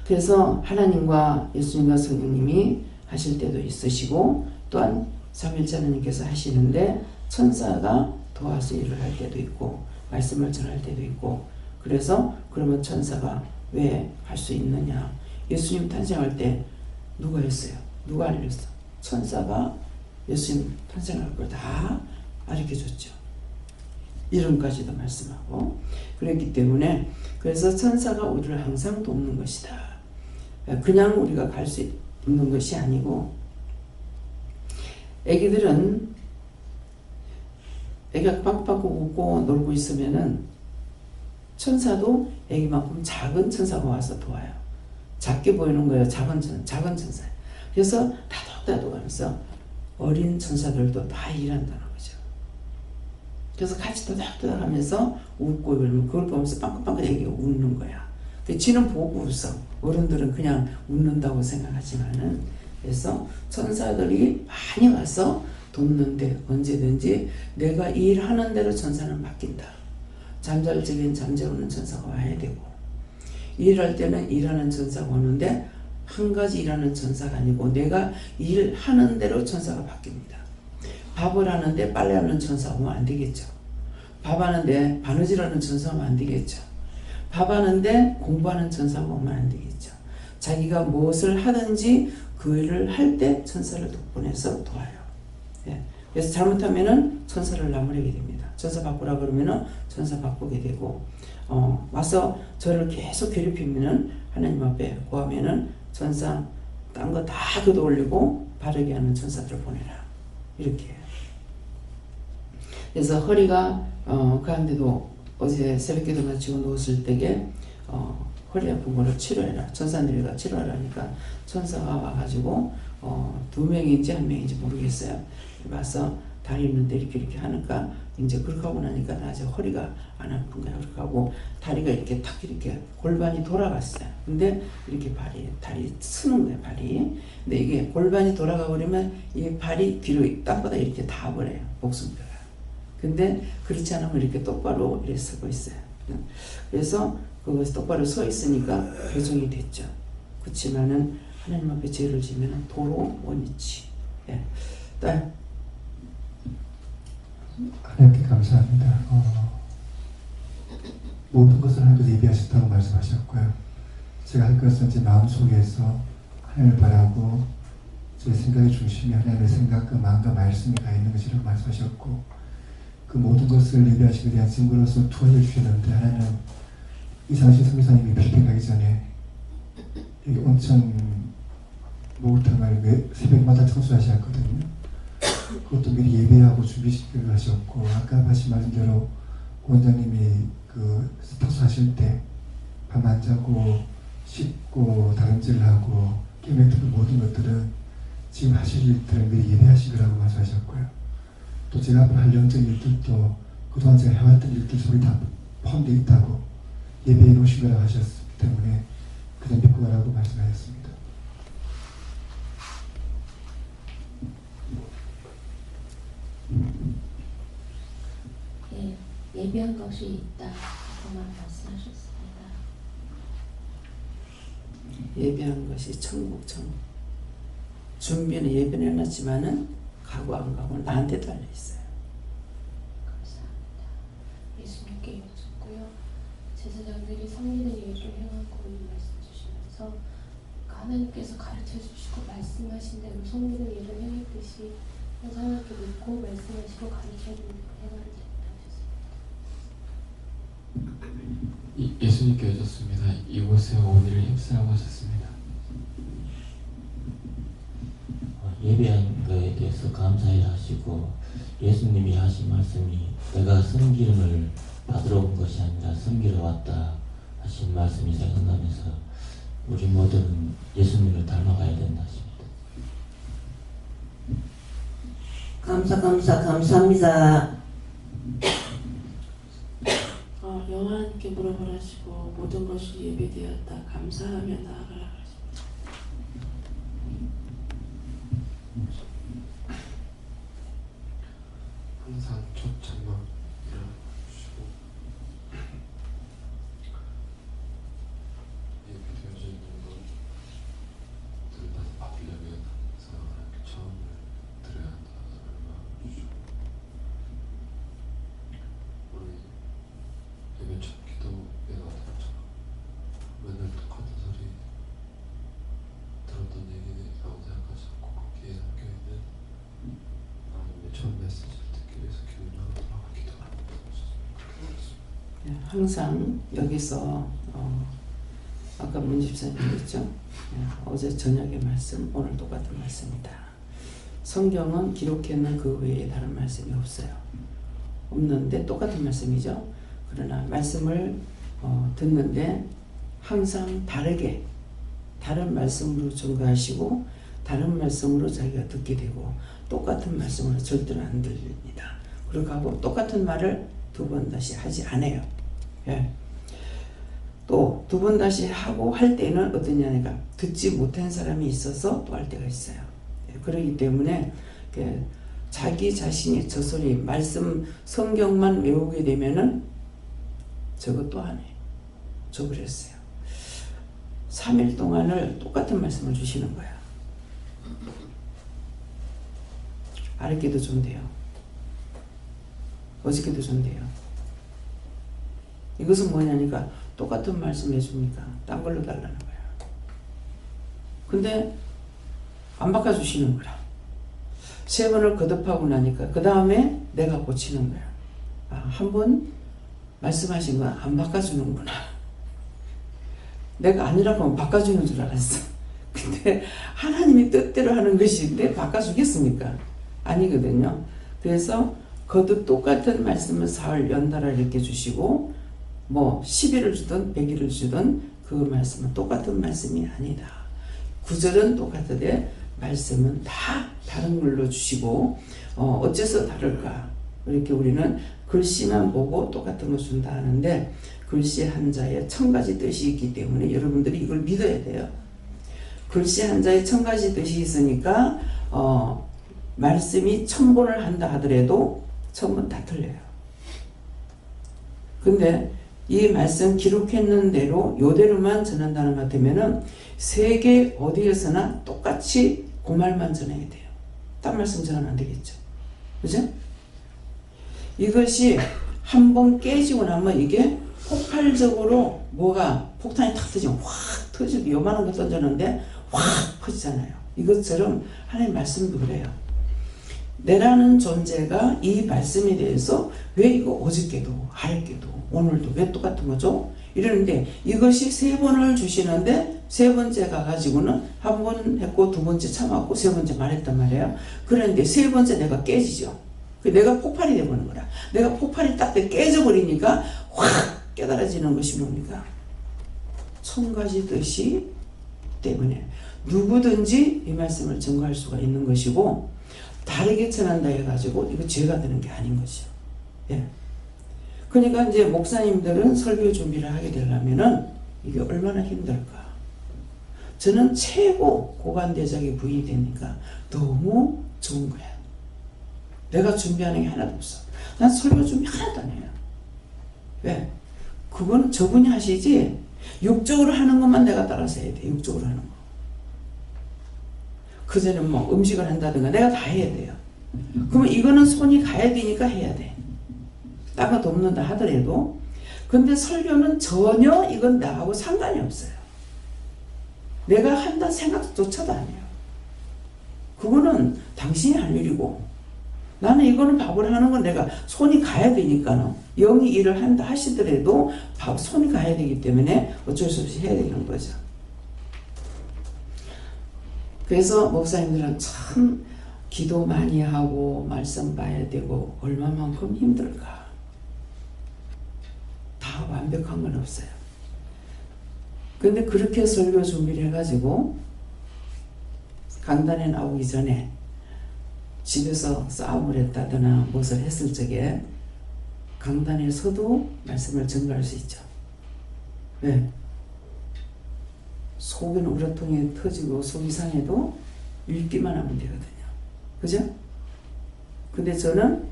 그래서 하나님과 예수님과 성령님이 하실 때도 있으시고 또한 삼일째 하나님께서 하시는데 천사가 도와서 일을 할 때도 있고 말씀을 전할 때도 있고 그래서 그러면 천사가 왜 할 수 있느냐. 예수님 탄생할 때 누가 했어요? 누가 알렸어? 천사가 예수님 탄생할 걸 다 알려줬죠. 이름까지도 말씀하고 그랬기 때문에 그래서 천사가 우리를 항상 돕는 것이다. 그냥 우리가 갈 수 있는 것이 아니고 애기들은 애기가 빵빵 웃고 놀고 있으면은 천사도 애기만큼 작은 천사가 와서 도와요. 작게 보이는 거예요. 작은 천사. 그래서 다독다독 하면서 어린 천사들도 다 일한다는 거죠. 그래서 같이 도닥도닥 하면서 웃고 그러면 그걸 보면서 빵긋빵긋 애기가 웃는 거야. 지는 보고 웃어. 어른들은 그냥 웃는다고 생각하지만은 그래서 천사들이 많이 와서 돕는데 언제든지 내가 일하는 대로 천사는 바뀐다. 잠잘 적엔 잠재우는 천사가 와야 되고 일할 때는 일하는 천사가 오는데 한 가지 일하는 천사가 아니고 내가 일하는 대로 천사가 바뀝니다. 밥을 하는데 빨래하는 천사가 오면 안 되겠죠. 밥 하는데 바느질하는 천사가 오면 안 되겠죠. 밥 하는데 공부하는 천사가 오면 안 되겠죠. 자기가 무엇을 하든지 그 일을 할 때 천사를 덕분에서 도와요. 그래서 잘못하면은 천사를 나무라게 됩니다. 천사 바꾸라 그러면은 천사 바꾸게 되고, 와서 저를 계속 괴롭히면은 하나님 앞에 구하면은 천사 딴 거 다 걷어 올리고 바르게 하는 천사들을 보내라. 이렇게 해요. 그래서 허리가 그한데도 어제 새벽기도 마치고 누웠을 때에 허리 아픈 거를 치료해라. 천사들이가 치료하라니까 천사가 와가지고 2명인지 1명인지 모르겠어요. 와서 다리 있는데 이렇게 하니까 이제 그렇게 하고 나니까 나 이제 허리가 안 아픈 거야. 그렇게 하고 다리가 이렇게 탁 이렇게 골반이 돌아갔어요. 근데 이렇게 다리 쓰는 거예요. 발이. 근데 이게 골반이 돌아가 버리면 이 발이 뒤로 땅보다 이렇게 닿아버려요. 목숨뼈가. 근데 그렇지 않으면 이렇게 똑바로 이렇게 서고 있어요. 그래서 그것이 똑바로 서 있으니까 교정이 됐죠. 그렇지만은 하나님 앞에 죄를 지면 도로 원위치. 예. 딸. 하나님께 감사합니다. 모든 것을 하나님께서 예비하셨다고 말씀하셨고요. 제가 할 것은 제 마음속에서 하나님을 바라고 제 생각의 중심에 하나님의 생각과 마음과 말씀이 가 있는 것이라고 말씀하셨고, 그 모든 것을 예비하시기 위한 증거로서 투하해 주셨는데, 하나님 이상신 선교사님이 필리핀 가기 전에 여기 온천 목욕탕을 새벽마다 청소하셨거든요. 그것도 미리 예배하고 준비시키기로 하셨고, 아까 하신 말씀대로 원장님이 그 청소하실 때 밤 안 자고 씻고 다림질하고 깨매트는 모든 것들은 지금 하실 일들을 미리 예배하시기라고 말씀하셨고요. 또 제가 앞으로 할 영적 일들도 그동안 제가 해왔던 일들 소리 다 포함되어 있다고 예배해 놓으신 거라고 하셨기 때문에 그냥 믿고 가라고 말씀하셨습니다. 예, 예비한 것이 있다. 그만 말씀하셨습니다. 예비한 것이 천국. 준비는 예비는 해놨지만은 가고 안 가고 나한테 달려 있어요. 감사합니다. 예수님께 여쭙고요. 제사장들이 성리는 일을 행하고 이 말씀 주시면서 하나님께서 가르쳐 주시고 말씀하신 대로 성리는 일을 행했듯이 항상 하나님께 믿고 말씀하시고 가르쳐 주는 행하는 예수님께 여쭙습니다. 이곳에 오늘 힘쓰라고 하셨습니다. 예배한 것에 대해서 감사해 하시고, 예수님이 하신 말씀이 내가 섬기름을 받으러 온 것이 아니라 섬기러 왔다 하신 말씀이 생각나면서 우리 모두는 예수님을 닮아가야 된다 하십니다. 감사합니다. 영화님께 물어보라시고 모든 것이 예배되었다 감사하며 나아가라 하십니다. 항상 첫 잠만 일어나주시고 예배되어져 있는 것들을 다 받으려면 항상 하나님께 처음을 드려야 한다는 마음을 주시고, 우리 예배 첫 기도회가 같았잖아. 맨날 똑같은 소리 들었던 얘기라고 생각하지 않고 거기에 담겨있는 하나님의 첫 메시지를 듣기 위해서 기도하고 돌아가 기도합니다. 항상 여기서 아까 문 집사님 했죠. 어제 저녁의 말씀, 오늘 똑같은 말씀이다. 성경은 기록해놓은 그 외에 다른 말씀이 없어요. 없는데 똑같은 말씀이죠. 그러나 말씀을 듣는데 항상 다르게 다른 말씀으로 증거하시고 다른 말씀으로 자기가 듣게 되고 똑같은 말씀으로 절대로 안 들립니다. 그렇게 하고 똑같은 말을 2번 다시 하지 않아요. 예. 또 2번 다시 하고 할 때는 어떠냐니까 듣지 못한 사람이 있어서 또 할 때가 있어요. 예. 그렇기 때문에 자기 자신이 저 소리 말씀 성경만 외우게 되면은 저것도 안 해요. 저 그랬어요. 3일 동안을 똑같은 말씀을 주시는 거야. 알게도 좋은데요. 어저께도 좋은데요. 이것은 뭐냐니까 똑같은 말씀 해줍니까? 딴 걸로 달라는 거야. 근데 안 바꿔주시는 거라. 3번을 거듭하고 나니까 그 다음에 내가 고치는 거야. 한 번 말씀하신 건 안 바꿔주는구나. 내가 아니라고 하면 바꿔주는 줄 알았어. 근데 하나님이 뜻대로 하는 것인데 바꿔주겠습니까? 아니거든요. 그래서 거듭 똑같은 말씀을 사흘 연달아 이렇게 주시고 뭐 10일을 주든 100일을 주든 그 말씀은 똑같은 말씀이 아니다. 구절은 똑같은데 말씀은 다 다른 걸로 주시고 어째서 다를까? 이렇게 우리는 글씨만 보고 똑같은 거 준다 하는데 글씨 한자에 1000가지 뜻이 있기 때문에 여러분들이 이걸 믿어야 돼요. 글씨 한자에 1000가지 뜻이 있으니까 말씀이 1000번을 한다 하더라도 1000번 다 틀려요. 근데 이 말씀 기록했는 대로 요대로만 전한다는 것 같으면은 세계 어디에서나 똑같이 그 말만 전해야 돼요. 딴 말씀 전하면 안 되겠죠. 그죠? 이것이 한번 깨지고 나면 이게 폭발적으로 뭐가 폭탄이 탁 터지면 확 터지고 요만한 거 던졌는데 확 퍼지잖아요. 이것처럼 하나님 말씀도 그래요. 내라는 존재가 이 말씀에 대해서 왜 이거 어저께도 하얗게도 오늘도 왜 똑같은 거죠? 이러는데 이것이 3번을 주시는데 3번째 가가지고는 한 번 했고 2번째 참았고 3번째 말했단 말이에요. 그런데 3번째 내가 깨지죠. 내가 폭발이 되버리는 거라. 내가 폭발이 딱 깨져버리니까 확 깨달아지는 것이 뭡니까? 1000가지 뜻이 때문에 누구든지 이 말씀을 증거할 수가 있는 것이고 다르게 전한다 해가지고 이거 죄가 되는 게 아닌 것이요. 예. 그러니까 이제 목사님들은 설교 준비를 하게 되려면은 이게 얼마나 힘들까. 저는 최고 고관대작에 부인이 되니까 너무 좋은 거야. 내가 준비하는 게 하나도 없어. 난 설교 준비 하나도 안 해요. 왜? 그건 저분이 하시지 육적으로 하는 것만 내가 따라서 해야 돼. 육적으로 하는 거. 그전에 뭐 음식을 한다든가 내가 다 해야 돼요. 그러면 이거는 손이 가야 되니까 해야 돼. 딴 거 돕는다 하더라도. 근데 설교는 전혀 이건 나하고 상관이 없어요. 내가 한다 생각조차도 안 해요. 그거는 당신이 할 일이고 나는 이거는 밥을 하는 건 내가 손이 가야 되니까는 영이 일을 한다 하시더라도 손이 가야 되기 때문에 어쩔 수 없이 해야 되는 거죠. 그래서 목사님들은 참 기도 많이 하고 말씀 봐야 되고 얼마만큼 힘들까. 다 완벽한 건 없어요. 근데 그렇게 설교 준비를 해가지고 강단에 나오기 전에 집에서 싸움을 했다거나 무엇을 했을 적에 강단에서도 말씀을 전가할 수 있죠. 왜? 속은 우라통에 터지고 속이 상해도 읽기만 하면 되거든요. 그죠? 근데 저는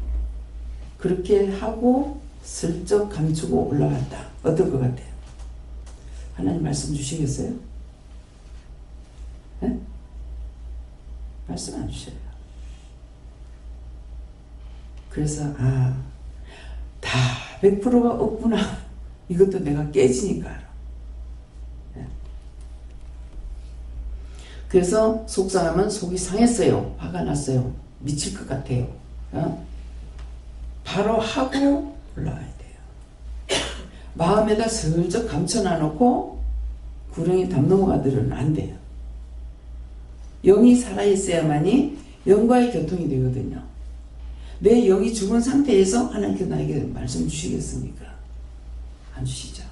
그렇게 하고 슬쩍 감추고 올라갔다. 어떨 것 같아요? 하나님 말씀 주시겠어요? 네? 말씀 안 주셔요. 그래서 다 100%가 없구나. 이것도 내가 깨지니까 알아. 네. 그래서 속상하면 속이 상했어요. 화가 났어요. 미칠 것 같아요. 바로 하고 올라와야 돼요. 마음에다 슬쩍 감춰놔놓고 구렁이 담 넘어가들은 안 돼요. 영이 살아있어야만이 영과의 교통이 되거든요. 내 영이 죽은 상태에서 하나님께서 나에게 말씀 주시겠습니까? 안 주시죠.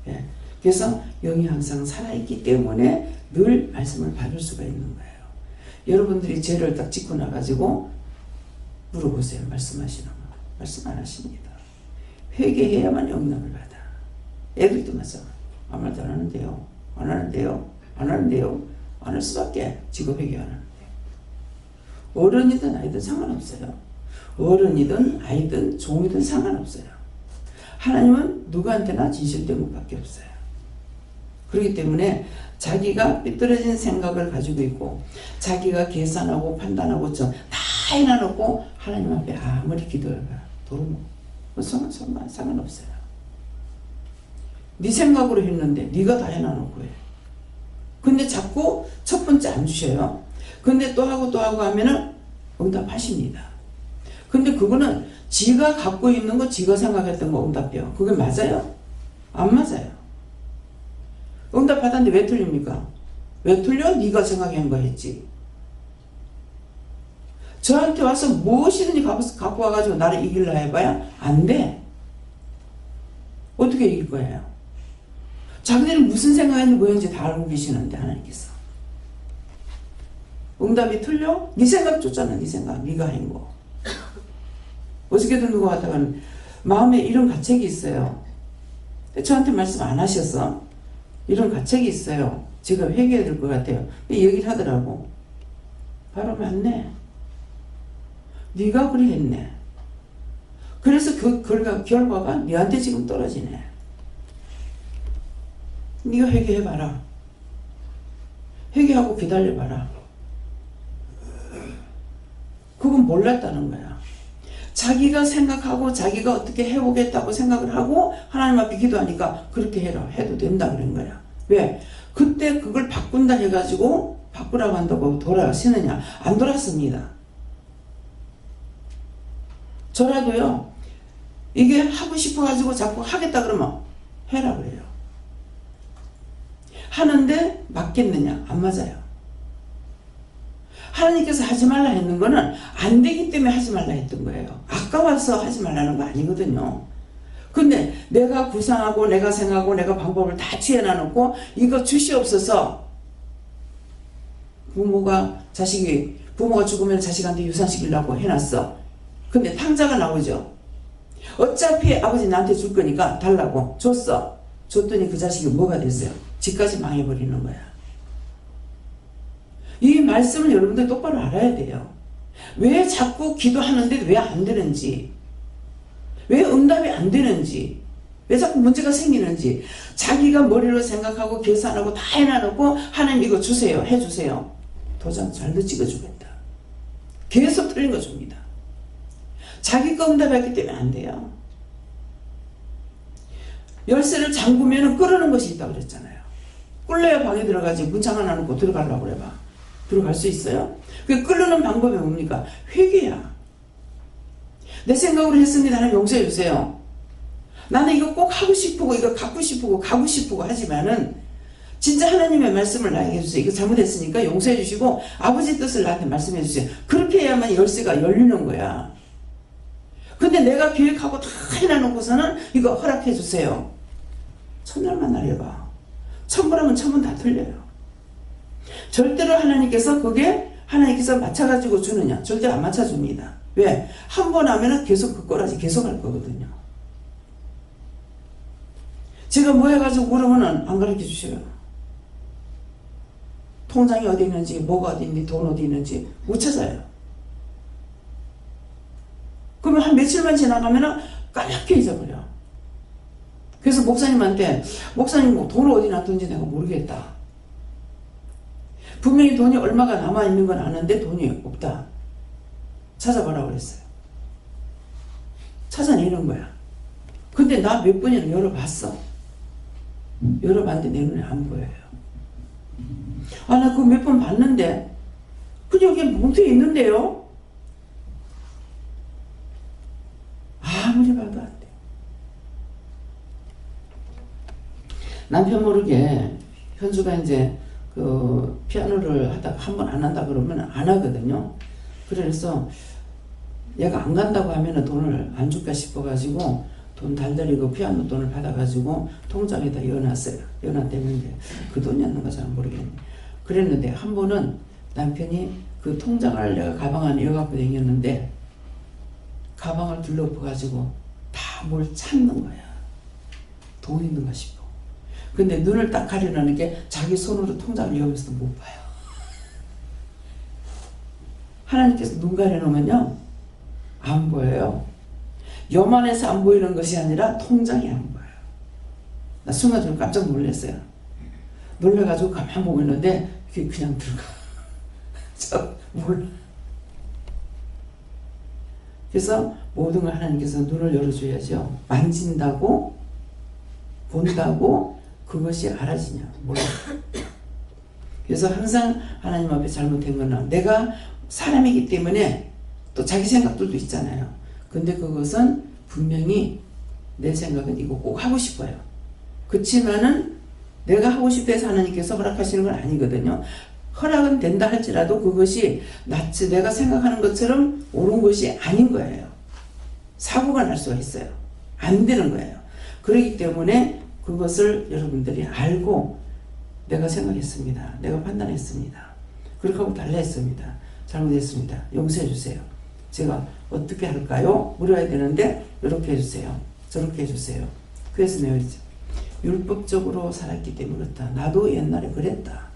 예. 그래서 영이 항상 살아있기 때문에 늘 말씀을 받을 수가 있는 거예요. 여러분들이 죄를 딱 짓고 나가지고 물어보세요. 말씀하시나 뭐. 말씀 안 하십니다. 회개해야만 영감을 받아. 애들도 마찬가지. 아무 말도 안 하는데요. 안 하는데요. 안 하는데요. 안 할 수밖에. 직업 회개 안 하는데. 어른이든 아이든 상관없어요. 어른이든 아이든 종이든 상관없어요. 하나님은 누구한테나 진실된 것밖에 없어요. 그렇기 때문에 자기가 삐뚤어진 생각을 가지고 있고 자기가 계산하고 판단하고 다 해놔놓고 하나님 앞에 아무리 기도해봐 도로 상관없어요. 네 생각으로 했는데 네가 다 해놔놓고 해. 근데 자꾸 첫 번째 안 주셔요. 근데 또 하고 하면은 응답하십니다. 근데 그거는 지가 갖고 있는 거 지가 생각했던 거 응답해요. 그게 맞아요? 안 맞아요. 응답 받았는데 왜 틀립니까? 왜 틀려? 네가 생각한 거 했지. 저한테 와서 무엇이든지 갖고 와가지고 나를 이기려 해봐야 안 돼. 어떻게 이길 거예요? 자기들이 무슨 생각했는지 뭐였는지 다 알고 계시는데 하나님께서 응답이 틀려? 네 생각 쫓잖아. 네 생각. 네가 한 거. 어저께도 누구 같다가는 마음에 이런 가책이 있어요. 저한테 말씀 안 하셨어. 이런 가책이 있어요. 제가 회개해야 될 것 같아요. 얘기를 하더라고. 바로 맞네. 네가 그래 했네. 그래서 그 결과가 네한테 지금 떨어지네. 네가 회개해봐라. 회개하고 기다려봐라. 그건 몰랐다는 거야. 자기가 생각하고 자기가 어떻게 해보겠다고 생각을 하고 하나님 앞에 기도하니까 그렇게 해라. 해도 된다 그런 거야. 왜? 그때 그걸 바꾼다 해가지고 바꾸라고 한다고 돌아가시느냐? 안 돌았습니다. 저라도요. 이게 하고 싶어가지고 자꾸 하겠다 그러면 해라 그래요. 하는데 맞겠느냐? 안 맞아요. 하나님께서 하지 말라 했는 거는 안 되기 때문에 하지 말라 했던 거예요. 아까워서 하지 말라는 거 아니거든요. 근데 내가 구상하고 내가 생각하고 내가 방법을 다 취해놔놓고 이거 주시옵소서. 부모가 죽으면 자식한테 유산시키려고 해놨어. 근데 탕자가 나오죠. 어차피 아버지 나한테 줄 거니까 달라고 줬어. 줬더니 그 자식이 뭐가 됐어요? 집까지 망해버리는 거야. 이 말씀을 여러분들 똑바로 알아야 돼요. 왜 자꾸 기도하는데 왜 안 되는지, 왜 응답이 안 되는지, 왜 자꾸 문제가 생기는지, 자기가 머리로 생각하고 계산하고 다 해놔놓고 하나님 이거 주세요, 해주세요. 도장 잘도 찍어주겠다. 계속 틀린 거 줍니다. 자기 거 응답했기 때문에 안 돼요. 열쇠를 잠그면 끄르는 것이 있다고 그랬잖아요. 꿀려야 방에 들어가지 문창 하나 놓고 들어가려고 그래봐. 들어갈 수 있어요? 그 끓는 방법이 뭡니까? 회개야. 내 생각으로 했습니다. 하나님 용서해 주세요. 나는 이거 꼭 하고 싶고 이거 갖고 싶고 가고 싶고 하지만은 진짜 하나님의 말씀을 나에게 해주세요. 이거 잘못했으니까 용서해 주시고 아버지 뜻을 나한테 말씀해 주세요. 그렇게 해야만 열쇠가 열리는 거야. 근데 내가 계획하고 다 해놔놓고서는 이거 허락해 주세요. 첫날만 날려봐. 천부라면 천문 다 틀려요. 절대로 하나님께서 맞춰가지고 주느냐? 절대 안 맞춰줍니다. 왜? 한 번 하면은 계속 그 꼬라지 계속 할 거거든요. 제가 뭐 해가지고 물으면은 안 가르쳐 주셔요. 통장이 어디 있는지, 뭐가 어디 있는지, 돈 어디 있는지 못 찾아요. 그러면 한 며칠만 지나가면은 까맣게 잊어버려. 그래서 목사님한테, 목사님 뭐 돈을 어디 놨던지 내가 모르겠다. 분명히 돈이 얼마가 남아있는 건 아는데 돈이 없다. 찾아보라고 그랬어요. 찾아내는 거야. 근데 나 몇 번이나 열어봤어. 열어봤는데 내 눈에 안 보여요. 아, 나 그거 몇 번 봤는데 그냥 여기 봉투에 있는데요. 아무리 봐도 안 돼. 남편 모르게 현주가 이제 그 피아노를 하다가 한 번 안 한다 그러면 안 하거든요. 그래서 얘가 안 간다고 하면 돈을 안 줄까 싶어가지고 돈 달달이고 피아노 돈을 받아가지고 통장에다 넣어놨어요. 넣어놨대는데 그 돈이었는가 잘 모르겠네. 그랬는데 한 번은 남편이 그 통장을 내가 가방 안에 넣어갖고 다녔는데 가방을 둘러엎어가지고 다 뭘 찾는 거야. 돈 있는가 싶어. 근데 눈을 딱 가려놓는 게 자기 손으로 통장을 열면서도 못 봐요. 하나님께서 눈 가려놓으면요 안 보여요. 요만해서 안 보이는 것이 아니라 통장이 안 보여요. 나 순간적으로 깜짝 놀랐어요. 놀라가지고 가만 보고 있는데 그게 그냥 들어가. 저 몰라. 그래서 모든 걸 하나님께서 눈을 열어줘야죠. 만진다고 본다고 그것이 알아지냐 몰라. 그래서 항상 하나님 앞에 잘못된 거는 내가 사람이기 때문에 또 자기 생각들도 있잖아요. 근데 그것은 분명히 내 생각은 이거 꼭 하고 싶어요. 그렇지만은 내가 하고 싶어 해서 하나님께서 허락하시는 건 아니거든요. 허락은 된다 할지라도 그것이 낫지 내가 생각하는 것처럼 옳은 것이 아닌 거예요. 사고가 날 수가 있어요. 안 되는 거예요. 그렇기 때문에 그것을 여러분들이 알고 내가 생각했습니다. 내가 판단했습니다. 그렇게 하고 달라 했습니다. 잘못했습니다. 용서해 주세요. 제가 어떻게 할까요? 물어야 되는데 이렇게 해주세요. 저렇게 해주세요. 그래서 내가 이제 율법적으로 살았기 때문에 그렇다. 나도 옛날에 그랬다.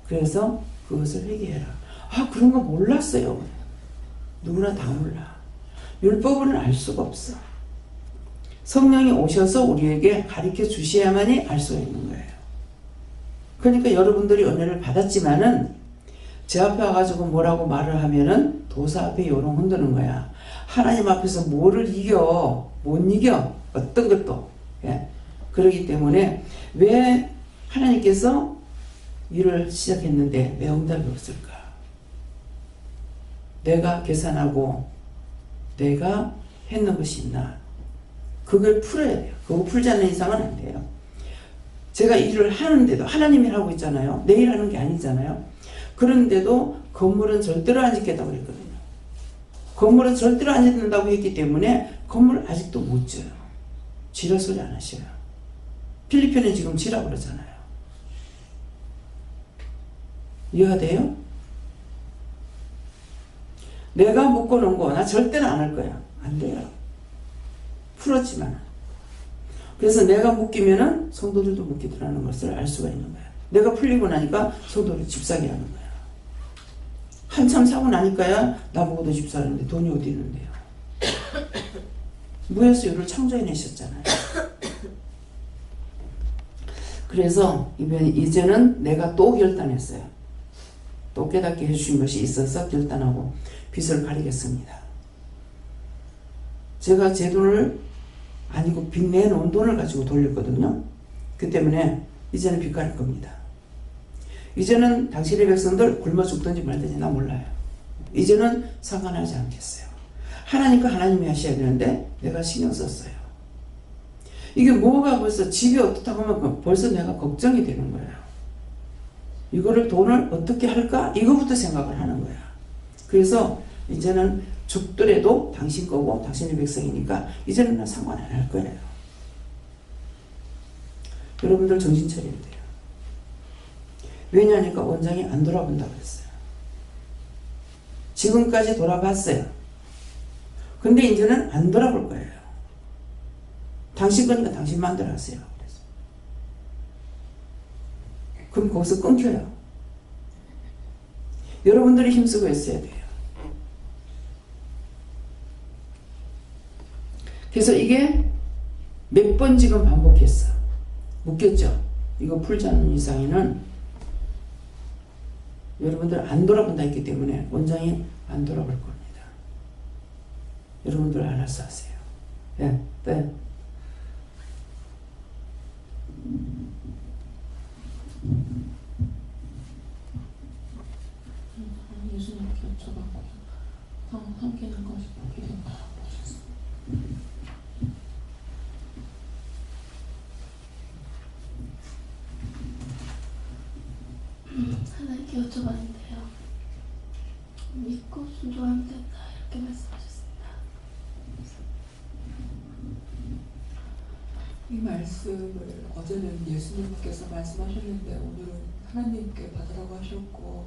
그래서 그것을 회개해라. 아, 그런 거 몰랐어요. 누구나 다 몰라. 율법은 알 수가 없어. 성령이 오셔서 우리에게 가르쳐 주셔야만이 알 수가 있는 거예요. 그러니까 여러분들이 은혜를 받았지만은 제 앞에 와가지고 뭐라고 말을 하면은 도사 앞에 요롱 흔드는 거야. 하나님 앞에서 뭐를 이겨? 못 이겨. 어떤 것도. 예. 그렇기 때문에 왜 하나님께서 일을 시작했는데 왜 응답이 없을까? 내가 계산하고 내가 했는 것이 있나? 그걸 풀어야 돼요. 그거 풀지 않는 이상은 안 돼요. 제가 일을 하는데도 하나님이 하고 있잖아요. 내 일 하는 게 아니잖아요. 그런데도 건물은 절대로 안 짓겠다고 그랬거든요. 건물은 절대로 안 짓는다고 했기 때문에 건물을 아직도 못 지어요. 지라 소리 안 하셔요. 필리핀은 지금 지라 그러잖아요. 이해가 돼요? 내가 묶어놓은 거 나 절대로 안 할 거야. 안 돼요. 풀었지만. 그래서 내가 묶이면은 성도들도 묶이더라는 것을 알 수가 있는 거야. 내가 풀리고 나니까 성도를 집사게 하는 거야. 한참 사고 나니까야 나보고도 집사하는데 돈이 어디 있는데요. 무에서 유를 창조해내셨잖아요. 그래서 이제는 내가 또 결단했어요. 또 깨닫게 해주신 것이 있어서 결단하고 빚을 가리겠습니다. 제가 제 돈을 아니고 빚 내놓은 돈을 가지고 돌렸거든요. 그 때문에 이제는 빚 가릴 겁니다. 이제는 당신의 백성들 굶어 죽든지 말든지 나 몰라요. 이제는 상관하지 않겠어요. 하나님과 하나님이 하셔야 되는데 내가 신경 썼어요. 이게 뭐가 벌써 집이 어떻다고 하면 벌써 내가 걱정이 되는 거예요. 이거를 돈을 어떻게 할까? 이거부터 생각을 하는 거야. 그래서 이제는 죽더라도 당신 거고 당신의 백성이니까 이제는 나 상관 안 할 거예요. 여러분들 정신 차려야 돼요. 왜냐니까 원장이 안 돌아본다고 했어요. 지금까지 돌아봤어요. 근데 이제는 안 돌아볼 거예요. 당신 거니까 당신 마음대로 하세요. 그래서. 그럼 거기서 끊겨요. 여러분들이 힘쓰고 있어야 돼요. 그래서 이게 몇 번 지금 반복했어. 묶였죠? 이거 풀지 않는 이상에는 여러분들 안 돌아본다 했기 때문에 원장이 안 돌아볼 겁니다. 여러분들 알아서 하세요. 네, 네. 예수님께 여쭤봤고요. 함께는 것이 필요한가 보셨습니다. 하나님께 여쭤봤는데요. 믿고 순종하면 된다 이렇게 말씀하셨습니다. 이 말씀을 어제는 예수님께서 말씀하셨는데 오늘은 하나님께 받으라고 하셨고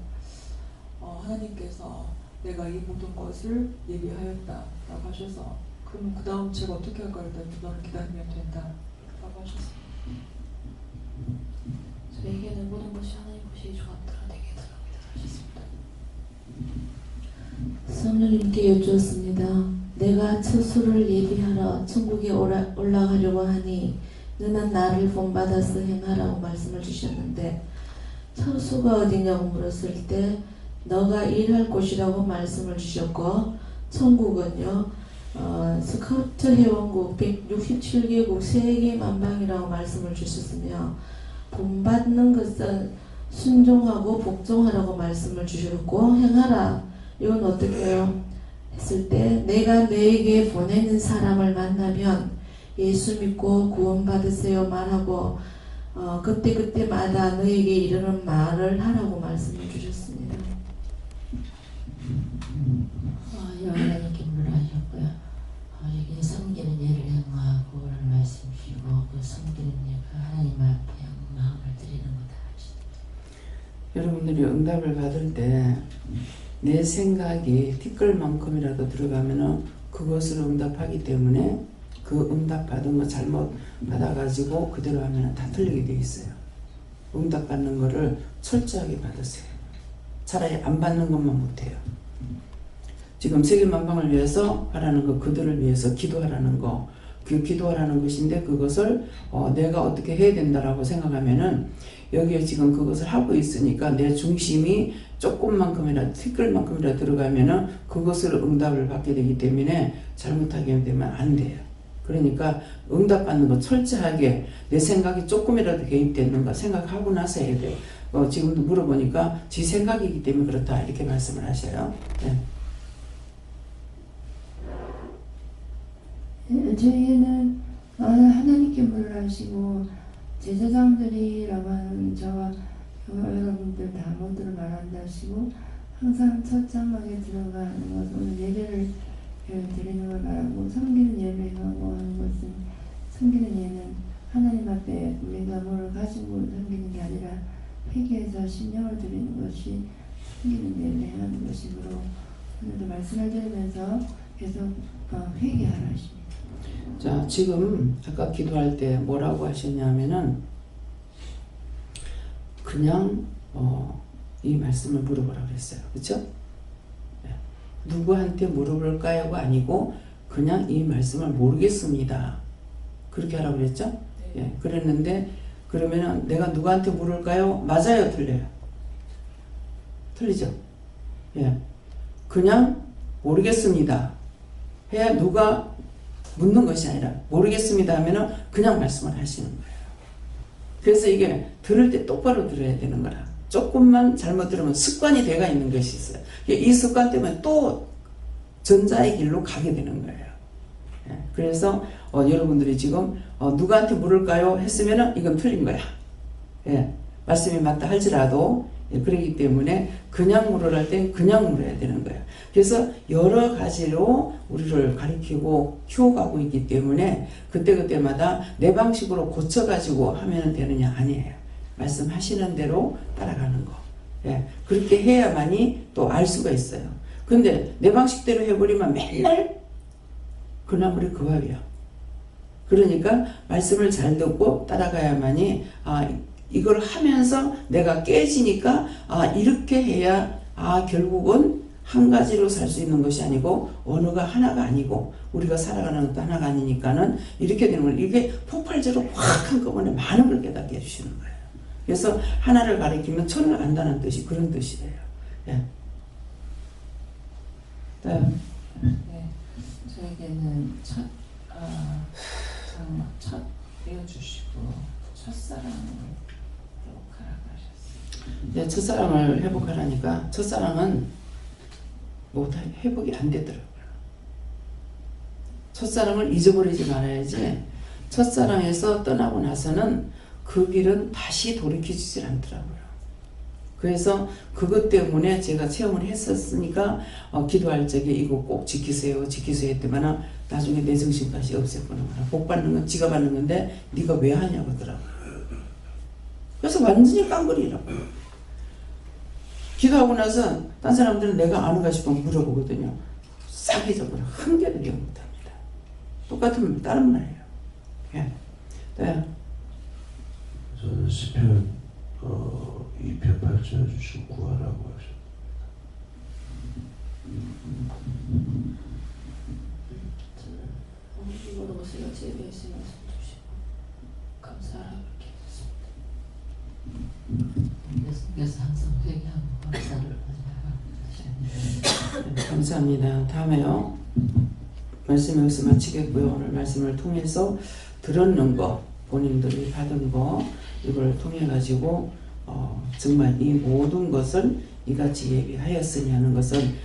하나님께서 내가 이 모든 것을 예비하였다라고 하셔서 그러면 그 다음 제가 어떻게 할까 했더니 너는 기다리면 된다라고 하셨습니다. 저에게는 모든 것이 하나님 보시기 좋았더라 되게 들어갑니다 하셨습니다. 성령님께 여쭈었습니다. 내가 처소를 예비하러 천국에 올라가려고 하니 너는 나를 본받아서 행하라고 말씀을 주셨는데 처소가 어디냐고 물었을 때 너가 일할 곳이라고 말씀을 주셨고 천국은요 스카우트 회원국 167개국 세계 만방이라고 말씀을 주셨으며 본받는 것은 순종하고 복종하라고 말씀을 주셨고 행하라 이건 어떻게 해요? 했을 때 내가 너에게 보내는 사람을 만나면 예수 믿고 구원받으세요 말하고 그때그때마다 너에게 이르는 말을 하라고 말씀해 주셨습니다. 하나님께 물어하셨고요. 여기 섬기는 예를 행하고 오늘 말씀 주시고 그 섬기는 예가 하나님 앞에 마음을 드리는 거다 하시더라고요. 여러분들이 응답을 받을 때 내 생각이 티끌만큼이라도 들어가면은 그것을 응답하기 때문에 그 응답 받은 거 잘못 받아가지고 그대로 하면 다 틀리게 돼 있어요. 응답 받는 거를 철저하게 받으세요. 차라리 안 받는 것만 못해요. 지금 세계만방을 위해서 하라는 거, 그들을 위해서 기도하라는 거, 그 기도하라는 것인데 그것을 내가 어떻게 해야 된다라고 생각하면은 여기에 지금 그것을 하고 있으니까 내 중심이 조금만큼이라도 티끌만큼이라도 들어가면은 그것을 응답을 받게 되기 때문에 잘못하게 되면 안 돼요. 그러니까 응답 받는 거 철저하게 내 생각이 조금이라도 개입됐는가 생각하고 나서 해야 돼요. 지금도 물어보니까 지 생각이기 때문에 그렇다 이렇게 말씀을 하셔요. 네. 저희는 하나님께 물어하시고 제사장들이라고 하는 저와 여러분들 다 모두를 말한다 하시고 항상 첫 장막에 들어가는 것은 오늘 예배를 드리는 걸 말하고 섬기는 예배를 하고 하는 것은 섬기는 예는 하나님 앞에 우리가 뭐를 가지고 섬기는 게 아니라 회개해서 신령을 드리는 것이 섬기는 예배를 하는 것이므로 오늘도 말씀을 드리면서 계속 회개하라 하십니다. 자, 지금 아까 기도할 때 뭐라고 하셨냐면은 그냥 이 말씀을 물어보라고 했어요. 그렇죠? 네. 누구한테 물어볼까요가 아니고 그냥 이 말씀을 모르겠습니다. 그렇게 하라고 그랬죠? 네. 예, 그랬는데 그러면은 내가 누구한테 물을까요? 맞아요, 틀려요? 틀리죠? 예, 그냥 모르겠습니다. 해야 누가 묻는 것이 아니라 모르겠습니다 하면은 그냥 말씀을 하시는 거예요. 그래서 이게 들을 때 똑바로 들어야 되는 거라. 조금만 잘못 들으면 습관이 돼가 있는 것이 있어요. 이 습관 때문에 또 전자의 길로 가게 되는 거예요. 예, 그래서 여러분들이 지금 누구한테 물을까요? 했으면은 이건 틀린 거야. 예, 말씀이 맞다 할지라도 그렇기 때문에 그냥 물으라 할 땐 그냥 물어야 되는 거예요. 그래서 여러 가지로 우리를 가르치고 키워가고 있기 때문에 그때그때마다 내 방식으로 고쳐가지고 하면 되느냐 아니에요. 말씀하시는 대로 따라가는 거. 예, 그렇게 해야만이 또 알 수가 있어요. 근데 내 방식대로 해버리면 맨날 그나물이 그 밥이야. 그러니까 말씀을 잘 듣고 따라가야만이 이걸 하면서 내가 깨지니까 이렇게 해야 결국은 한 가지로 살 수 있는 것이 아니고 언어가 하나가 아니고 우리가 살아가는 것도 하나가 아니니까는 이렇게 되는 거예요. 이게 폭발적으로 확 한꺼번에 많은 걸 깨닫게 해주시는 거예요. 그래서 하나를 가리키면 천을 안다는 뜻이 그런 뜻이에요. 예. 네, 저에게는 첫 떼어주시고 첫사랑을 회복하라고 하셨어요. 네, 첫사랑을 회복하라니까 첫사랑은 회복이 안 되더라고요. 첫사랑을 잊어버리지 말아야지 첫사랑에서 떠나고 나서는 그 길은 다시 돌이켜지질 않더라고요. 그래서 그것 때문에 제가 체험을 했었으니까 기도할 적에 이거 꼭 지키세요 지키세요 했더만 나중에 내 정신까지 없애보는 거야. 복 받는 건 지가 받는 건데 네가 왜 하냐고 하더라고요. 그래서 완전히 깡그리라고. 기도하고 나서 딴 사람들은 내가 아는가 싶으면 물어보거든요. 싹 잊어버려. 한 개도 기억 못합니다. 똑같은 다른 말이에요. 예. 네. 저는 시편 2편 8절 주시고 구하라고 하셨습니다. 이거로 오세요. 제 말씀을 주시고 감사하라고 이렇게 했습니다. 예수님께서 항상 회개하고 감사를 하시는 네, 감사합니다. 다음에요. 말씀 여기서 마치겠고요. 오늘 말씀을 통해서 들었는 거, 본인들이 받은 거 이걸 통해 가지고 정말 이 모든 것을 이같이 예비하였으니 하는 것은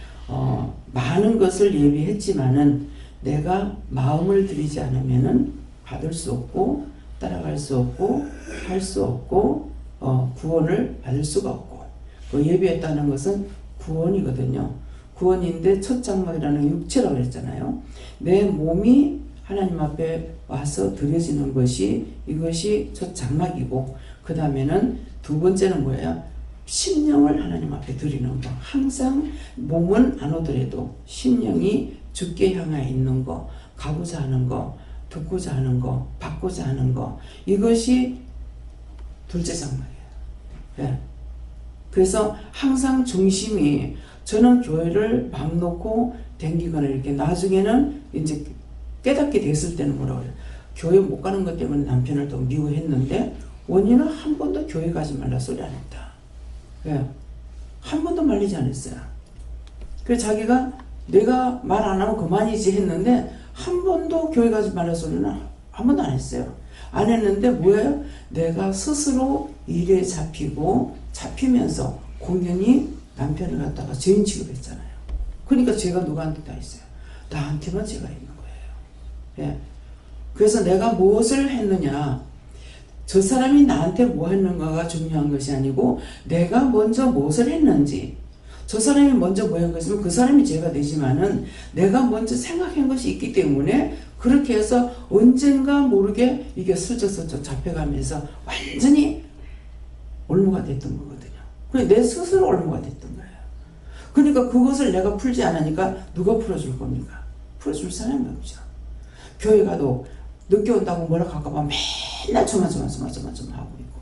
많은 것을 예비했지만은 내가 마음을 들이지 않으면은 받을 수 없고 따라갈 수 없고 할 수 없고 구원을 받을 수가 없고 그 예비했다는 것은 구원이거든요. 구원인데 첫 장막이라는 육체라고 그랬잖아요. 내 몸이 하나님 앞에 와서 드려지는 것이 이것이 첫 장막이고 그 다음에는 두 번째는 뭐예요? 심령을 하나님 앞에 드리는 거. 항상 몸은 안 오더라도 심령이 주께 향해 있는 거, 가고자 하는 거, 듣고자 하는 거, 받고자 하는 거, 이것이 둘째 장막이에요. 네. 그래서 항상 중심이 저는 교회를 맘 놓고 댕기거나 이렇게 나중에는 이제 깨닫게 됐을 때는 뭐라고 그래요? 교회 못 가는 것 때문에 남편을 더 미워했는데 원인은 한 번도 교회 가지 말라 소리 안 했다. 네. 한 번도 말리지 않았어요. 그래서 자기가 내가 말 안 하면 그만이지 했는데 한 번도 교회 가지 말라 소리는 한 번도 안 했어요. 안 했는데 뭐예요? 내가 스스로 일에 잡히면서 공연히 남편을 갖다가 죄인 취급했잖아요. 그러니까 죄가 누구한테 다 있어요? 나한테만 죄가 있는 거예요. 예. 그래서 내가 무엇을 했느냐, 저 사람이 나한테 뭐 했는가가 중요한 것이 아니고 내가 먼저 무엇을 했는지, 저 사람이 먼저 뭐 한 것이면 그 사람이 죄가 되지만은 내가 먼저 생각한 것이 있기 때문에 그렇게 해서 언젠가 모르게 이게 슬쩍슬쩍 잡혀가면서 완전히 올무가 됐던 거거든요. 그래 내 스스로 올무가 됐던 거예요. 그러니까 그것을 내가 풀지 않으니까 누가 풀어줄 겁니까? 풀어줄 사람이 없죠. 교회 가도 늦게 온다고 뭐라 할까봐 맨날 조마조마조마조마 하고 있고,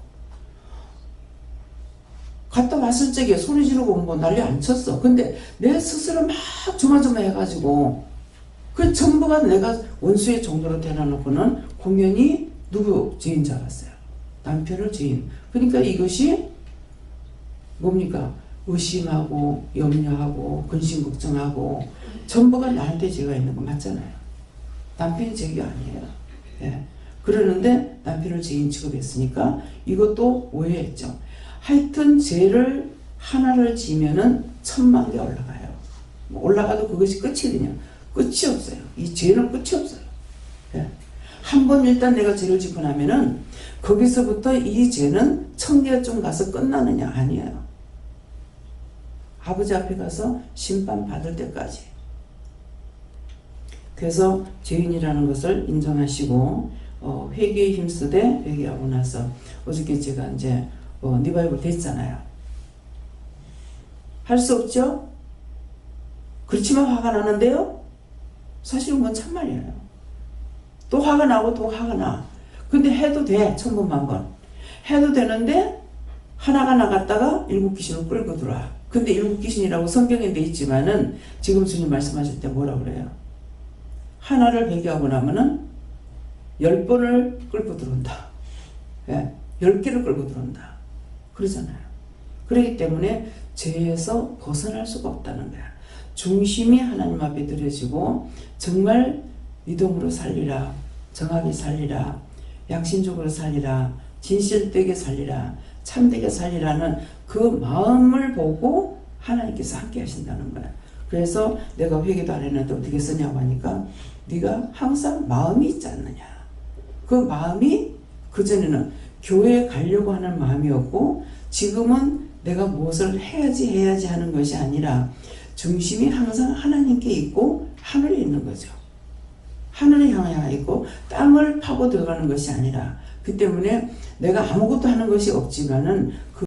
갔다 왔을 적에 소리 지르고 뭐 난리 안 쳤어. 근데 내 스스로 막 조마조마 해가지고 그 전부가 내가 원수의 정도로 대놔놓고는 공연히 누구 죄인 잡았어요? 남편을 죄인. 그러니까 이것이 뭡니까? 의심하고 염려하고 근심 걱정하고 전부가 나한테 죄가 있는 거 맞잖아요. 남편이 죄가 아니에요. 예. 그러는데 남편을 죄인 취급했으니까 이것도 오해했죠. 하여튼 죄를 하나를 지면은 1000만 개 올라가요. 올라가도 그것이 끝이거든요. 끝이 없어요. 이 죄는 끝이 없어요. 예. 한 번 일단 내가 죄를 짓고 나면은 거기서부터 이 죄는 1000개쯤 가서 끝나느냐? 아니에요. 아버지 앞에 가서 심판 받을 때까지. 그래서 죄인이라는 것을 인정하시고 회개에 힘쓰되 회개하고 나서 어저께 제가 이제 리바이벌 됐잖아요. 할 수 없죠? 그렇지만 화가 나는데요? 사실은 그건 참말이에요. 또 화가 나고 또 화가 나. 근데 해도 돼. 1000번만 해도 되는데 하나가 나갔다가 7귀신을 끌고 들어와. 근데 7귀신이라고 성경에 돼 있지만은 지금 주님 말씀하실 때 뭐라 그래요? 하나를 회개하고 나면은 10번을 끌고 들어온다. 예, 10개를 끌고 들어온다. 그러잖아요. 그렇기 때문에 죄에서 벗어날 수가 없다는 거야. 중심이 하나님 앞에 드려지고 정말 믿음으로 살리라, 정확히 살리라, 양심적으로 살리라, 진실되게 살리라, 참되게 살리라는 그 마음을 보고 하나님께서 함께 하신다는 거야. 그래서 내가 회개도 안 했는데 어떻게 쓰냐고 하니까 네가 항상 마음이 있지 않느냐. 그 마음이 그전에는 교회에 가려고 하는 마음이었고 지금은 내가 무엇을 해야지 하는 것이 아니라 중심이 항상 하나님께 있고 하늘에 있는 거죠. 하늘에 향해 있고 땅을 파고 들어가는 것이 아니라, 그 때문에 내가 아무것도 하는 것이 없지만은 그